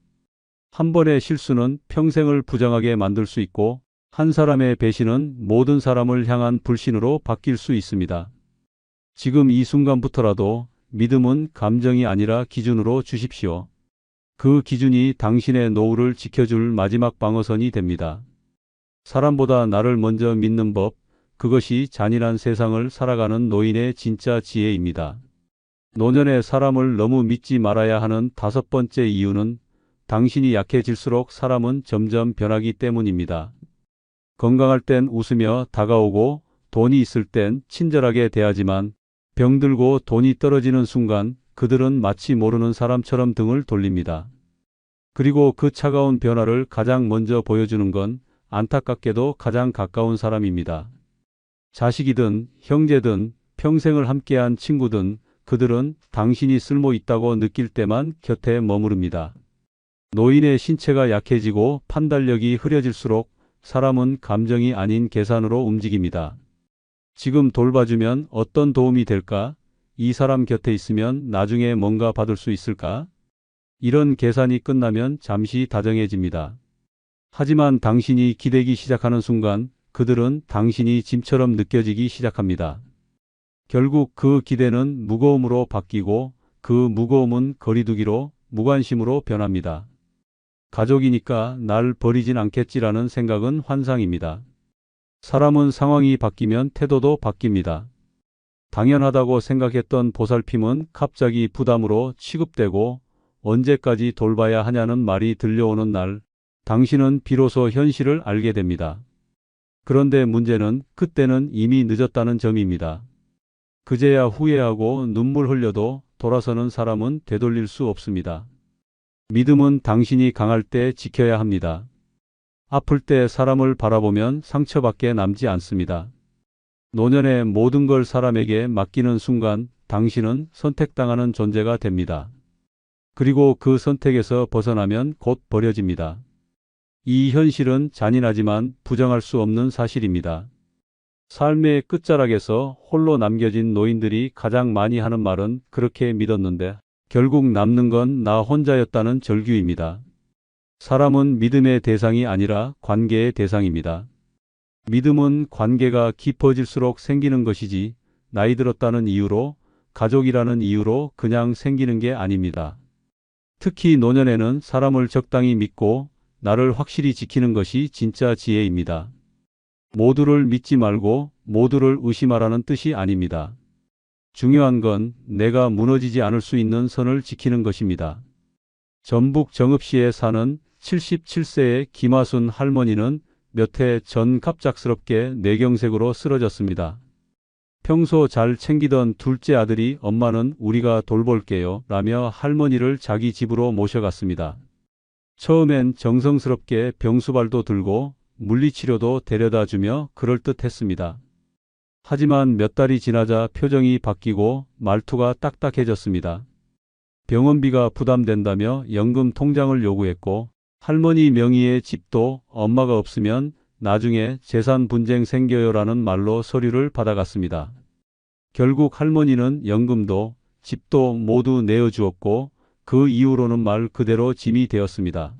한 번의 실수는 평생을 부정하게 만들 수 있고 한 사람의 배신은 모든 사람을 향한 불신으로 바뀔 수 있습니다. 지금 이 순간부터라도 믿음은 감정이 아니라 기준으로 주십시오. 그 기준이 당신의 노후를 지켜줄 마지막 방어선이 됩니다. 사람보다 나를 먼저 믿는 법, 그것이 잔인한 세상을 살아가는 노인의 진짜 지혜입니다. 노년에 사람을 너무 믿지 말아야 하는 5번째 이유는 당신이 약해질수록 사람은 점점 변하기 때문입니다. 건강할 땐 웃으며 다가오고 돈이 있을 땐 친절하게 대하지만 병들고 돈이 떨어지는 순간 그들은 마치 모르는 사람처럼 등을 돌립니다. 그리고 그 차가운 변화를 가장 먼저 보여주는 건 안타깝게도 가장 가까운 사람입니다. 자식이든 형제든 평생을 함께한 친구든 그들은 당신이 쓸모 있다고 느낄 때만 곁에 머무릅니다. 노인의 신체가 약해지고 판단력이 흐려질수록 사람은 감정이 아닌 계산으로 움직입니다. 지금 돌봐주면 어떤 도움이 될까? 이 사람 곁에 있으면 나중에 뭔가 받을 수 있을까? 이런 계산이 끝나면 잠시 다정해집니다. 하지만 당신이 기대기 시작하는 순간 그들은 당신이 짐처럼 느껴지기 시작합니다. 결국 그 기대는 무거움으로 바뀌고 그 무거움은 거리두기로 무관심으로 변합니다. 가족이니까 날 버리진 않겠지라는 생각은 환상입니다. 사람은 상황이 바뀌면 태도도 바뀝니다. 당연하다고 생각했던 보살핌은 갑자기 부담으로 취급되고 언제까지 돌봐야 하냐는 말이 들려오는 날, 당신은 비로소 현실을 알게 됩니다. 그런데 문제는 그때는 이미 늦었다는 점입니다. 그제야 후회하고 눈물 흘려도 돌아서는 사람은 되돌릴 수 없습니다. 믿음은 당신이 강할 때 지켜야 합니다. 아플 때 사람을 바라보면 상처밖에 남지 않습니다. 노년에 모든 걸 사람에게 맡기는 순간 당신은 선택당하는 존재가 됩니다. 그리고 그 선택에서 벗어나면 곧 버려집니다. 이 현실은 잔인하지만 부정할 수 없는 사실입니다. 삶의 끝자락에서 홀로 남겨진 노인들이 가장 많이 하는 말은 그렇게 믿었는데 결국 남는 건 나 혼자였다는 절규입니다. 사람은 믿음의 대상이 아니라 관계의 대상입니다. 믿음은 관계가 깊어질수록 생기는 것이지 나이 들었다는 이유로, 가족이라는 이유로 그냥 생기는 게 아닙니다. 특히 노년에는 사람을 적당히 믿고 나를 확실히 지키는 것이 진짜 지혜입니다. 모두를 믿지 말고 모두를 의심하라는 뜻이 아닙니다. 중요한 건 내가 무너지지 않을 수 있는 선을 지키는 것입니다. 전북 정읍시에 사는 77세의 김하순 할머니는 몇 해 전 갑작스럽게 뇌경색으로 쓰러졌습니다. 평소 잘 챙기던 둘째 아들이 엄마는 우리가 돌볼게요 라며 할머니를 자기 집으로 모셔갔습니다. 처음엔 정성스럽게 병수발도 들고 물리치료도 데려다 주며 그럴듯했습니다. 하지만 몇 달이 지나자 표정이 바뀌고 말투가 딱딱해졌습니다. 병원비가 부담된다며 연금 통장을 요구했고 할머니 명의의 집도 엄마가 없으면 나중에 재산 분쟁 생겨요라는 말로 서류를 받아갔습니다. 결국 할머니는 연금도 집도 모두 내어주었고 그 이후로는 말 그대로 짐이 되었습니다.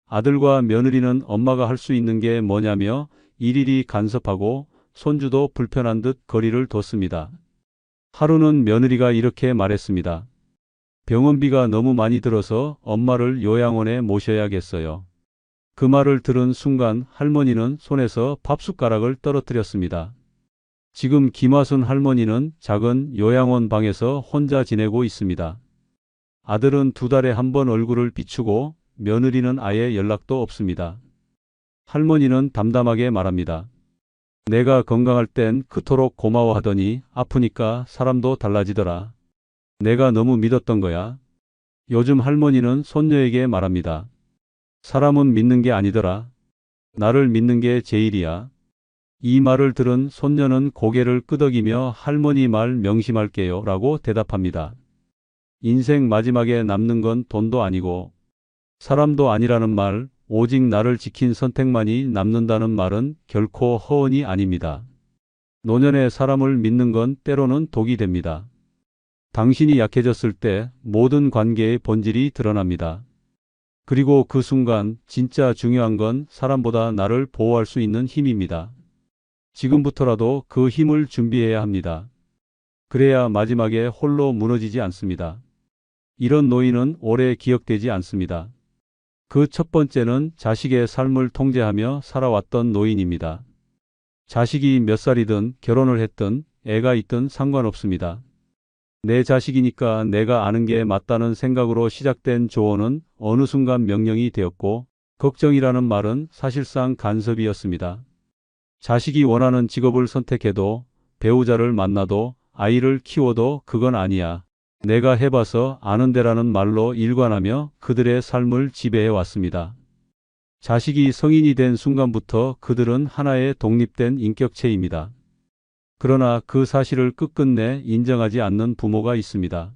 아들과 며느리는 엄마가 할 수 있는 게 뭐냐며 일일이 간섭하고 손주도 불편한 듯 거리를 뒀습니다. 하루는 며느리가 이렇게 말했습니다. 병원비가 너무 많이 들어서 엄마를 요양원에 모셔야겠어요. 그 말을 들은 순간 할머니는 손에서 밥숟가락을 떨어뜨렸습니다. 지금 김하순 할머니는 작은 요양원 방에서 혼자 지내고 있습니다. 아들은 2달에 한 번 얼굴을 비추고 며느리는 아예 연락도 없습니다. 할머니는 담담하게 말합니다. 내가 건강할 땐 그토록 고마워하더니 아프니까 사람도 달라지더라. 내가 너무 믿었던 거야. 요즘 할머니는 손녀에게 말합니다. 사람은 믿는 게 아니더라. 나를 믿는 게 제일이야. 이 말을 들은 손녀는 고개를 끄덕이며 할머니 말 명심할게요 라고 대답합니다. 인생 마지막에 남는 건 돈도 아니고 사람도 아니라는 말, 오직 나를 지킨 선택만이 남는다는 말은 결코 허언이 아닙니다. 노년에 사람을 믿는 건 때로는 독이 됩니다. 당신이 약해졌을 때 모든 관계의 본질이 드러납니다. 그리고 그 순간 진짜 중요한 건 사람보다 나를 보호할 수 있는 힘입니다. 지금부터라도 그 힘을 준비해야 합니다. 그래야 마지막에 홀로 무너지지 않습니다. 이런 노인은 오래 기억되지 않습니다. 그 첫 번째는 자식의 삶을 통제하며 살아왔던 노인입니다. 자식이 몇 살이든 결혼을 했든 애가 있든 상관없습니다. 내 자식이니까 내가 아는 게 맞다는 생각으로 시작된 조언은 어느 순간 명령이 되었고 걱정이라는 말은 사실상 간섭이었습니다. 자식이 원하는 직업을 선택해도 배우자를 만나도 아이를 키워도 그건 아니야. 내가 해봐서 아는데라는 말로 일관하며 그들의 삶을 지배해 왔습니다. 자식이 성인이 된 순간부터 그들은 하나의 독립된 인격체입니다. 그러나 그 사실을 끝끝내 인정하지 않는 부모가 있습니다.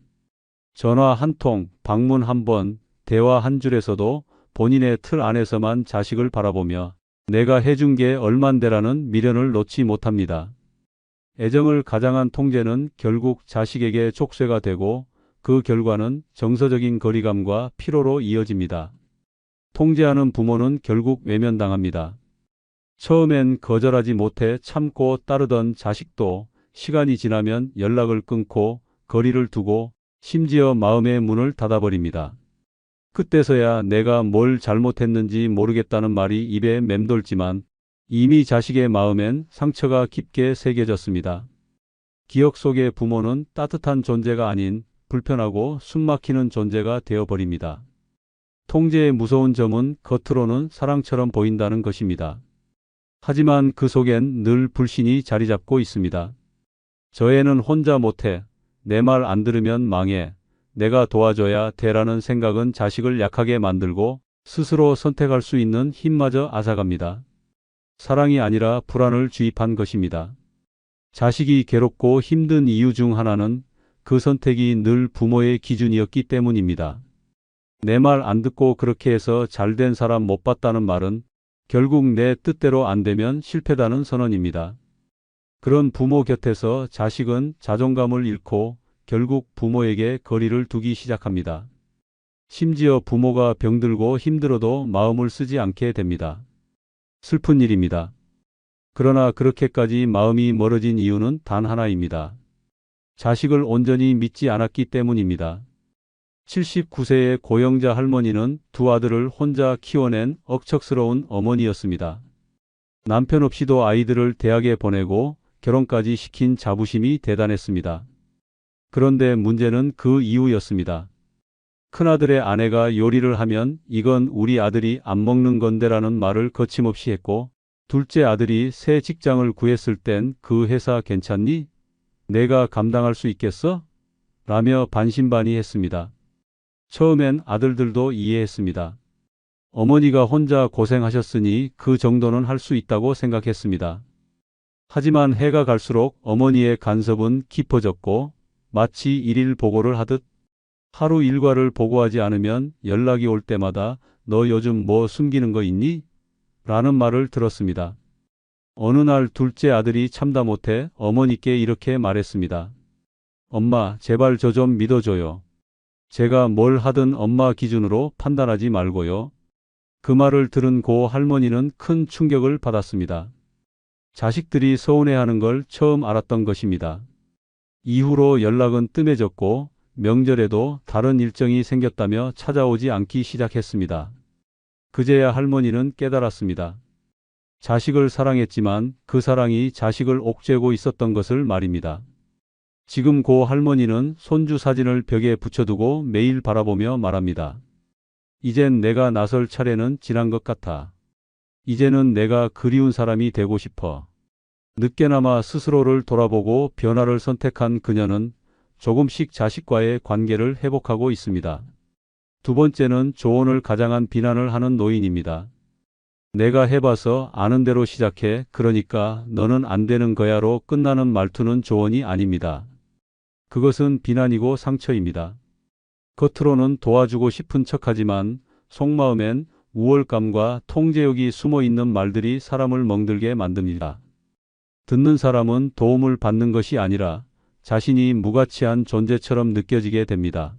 전화 한 통, 방문 한 번, 대화 한 줄에서도 본인의 틀 안에서만 자식을 바라보며 내가 해준 게 얼만데라는 미련을 놓지 못합니다. 애정을 가장한 통제는 결국 자식에게 족쇄가 되고 그 결과는 정서적인 거리감과 피로로 이어집니다. 통제하는 부모는 결국 외면당합니다. 처음엔 거절하지 못해 참고 따르던 자식도 시간이 지나면 연락을 끊고 거리를 두고 심지어 마음의 문을 닫아버립니다. 그때서야 내가 뭘 잘못했는지 모르겠다는 말이 입에 맴돌지만 이미 자식의 마음엔 상처가 깊게 새겨졌습니다. 기억 속의 부모는 따뜻한 존재가 아닌 불편하고 숨막히는 존재가 되어버립니다. 통제의 무서운 점은 겉으로는 사랑처럼 보인다는 것입니다. 하지만 그 속엔 늘 불신이 자리 잡고 있습니다. 저 애는 혼자 못해. 내 말 안 들으면 망해. 내가 도와줘야 돼라는 생각은 자식을 약하게 만들고 스스로 선택할 수 있는 힘마저 앗아갑니다. 사랑이 아니라 불안을 주입한 것입니다. 자식이 괴롭고 힘든 이유 중 하나는 그 선택이 늘 부모의 기준이었기 때문입니다. 내 말 안 듣고 그렇게 해서 잘된 사람 못 봤다는 말은 결국 내 뜻대로 안 되면 실패다는 선언입니다. 그런 부모 곁에서 자식은 자존감을 잃고 결국 부모에게 거리를 두기 시작합니다. 심지어 부모가 병들고 힘들어도 마음을 쓰지 않게 됩니다. 슬픈 일입니다. 그러나 그렇게까지 마음이 멀어진 이유는 단 하나입니다. 자식을 온전히 믿지 않았기 때문입니다. 79세의 고영자 할머니는 두 아들을 혼자 키워낸 억척스러운 어머니였습니다. 남편 없이도 아이들을 대학에 보내고 결혼까지 시킨 자부심이 대단했습니다. 그런데 문제는 그 이유였습니다. 큰아들의 아내가 요리를 하면 이건 우리 아들이 안 먹는 건데라는 말을 거침없이 했고, 둘째 아들이 새 직장을 구했을 땐 그 회사 괜찮니? 내가 감당할 수 있겠어? 라며 반신반의했습니다. 처음엔 아들들도 이해했습니다. 어머니가 혼자 고생하셨으니 그 정도는 할 수 있다고 생각했습니다. 하지만 해가 갈수록 어머니의 간섭은 깊어졌고 마치 일일 보고를 하듯 하루 일과를 보고하지 않으면 연락이 올 때마다 너 요즘 뭐 숨기는 거 있니? 라는 말을 들었습니다. 어느 날 둘째 아들이 참다 못해 어머니께 이렇게 말했습니다. 엄마, 제발 저 좀 믿어줘요. 제가 뭘 하든 엄마 기준으로 판단하지 말고요. 그 말을 들은 고 할머니는 큰 충격을 받았습니다. 자식들이 서운해하는 걸 처음 알았던 것입니다. 이후로 연락은 뜸해졌고 명절에도 다른 일정이 생겼다며 찾아오지 않기 시작했습니다. 그제야 할머니는 깨달았습니다. 자식을 사랑했지만 그 사랑이 자식을 옥죄고 있었던 것을 말입니다. 지금 고 할머니는 손주 사진을 벽에 붙여두고 매일 바라보며 말합니다. 이젠 내가 나설 차례는 지난 것 같아. 이제는 내가 그리운 사람이 되고 싶어. 늦게나마 스스로를 돌아보고 변화를 선택한 그녀는 조금씩 자식과의 관계를 회복하고 있습니다. 두 번째는 조언을 가장한 비난을 하는 노인입니다. 내가 해봐서 아는 대로 시작해. 그러니까 너는 안 되는 거야로 끝나는 말투는 조언이 아닙니다. 그것은 비난이고 상처입니다. 겉으로는 도와주고 싶은 척하지만 속마음엔 우월감과 통제욕이 숨어 있는 말들이 사람을 멍들게 만듭니다. 듣는 사람은 도움을 받는 것이 아니라 자신이 무가치한 존재처럼 느껴지게 됩니다.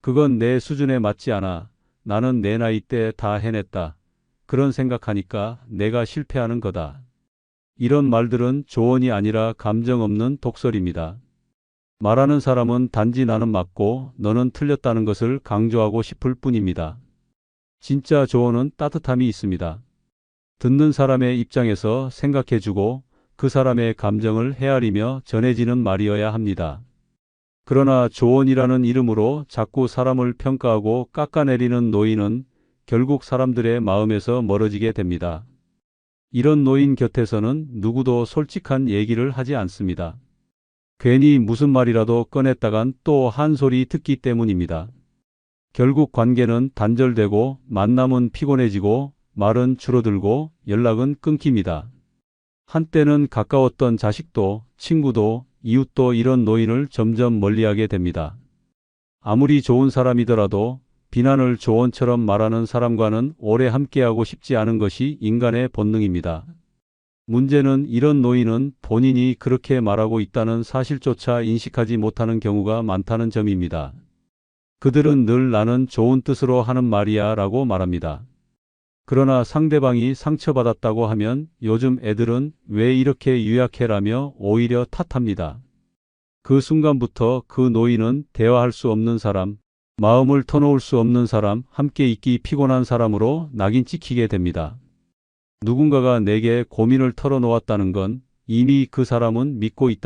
그건 내 수준에 맞지 않아. 나는 내 나이 때 다 해냈다. 그런 생각하니까 내가 실패하는 거다. 이런 말들은 조언이 아니라 감정 없는 독설입니다. 말하는 사람은 단지 나는 맞고 너는 틀렸다는 것을 강조하고 싶을 뿐입니다. 진짜 조언은 따뜻함이 있습니다. 듣는 사람의 입장에서 생각해주고 그 사람의 감정을 헤아리며 전해지는 말이어야 합니다. 그러나 조언이라는 이름으로 자꾸 사람을 평가하고 깎아내리는 노인은 결국 사람들의 마음에서 멀어지게 됩니다. 이런 노인 곁에서는 누구도 솔직한 얘기를 하지 않습니다. 괜히 무슨 말이라도 꺼냈다간 또 한 소리 듣기 때문입니다. 결국 관계는 단절되고 만남은 피곤해지고 말은 줄어들고 연락은 끊깁니다. 한때는 가까웠던 자식도 친구도 이웃도 이런 노인을 점점 멀리하게 됩니다. 아무리 좋은 사람이더라도 비난을 조언처럼 말하는 사람과는 오래 함께하고 싶지 않은 것이 인간의 본능입니다. 문제는 이런 노인은 본인이 그렇게 말하고 있다는 사실조차 인식하지 못하는 경우가 많다는 점입니다. 그들은 늘 나는 좋은 뜻으로 하는 말이야 라고 말합니다. 그러나 상대방이 상처받았다고 하면 요즘 애들은 왜 이렇게 유약해라며 오히려 탓합니다. 그 순간부터 그 노인은 대화할 수 없는 사람, 마음을 터놓을 수 없는 사람, 함께 있기 피곤한 사람으로 낙인 찍히게 됩니다. 누군가가 내게 고민을 털어놓았다는 건 이미 그 사람은 믿고 있다.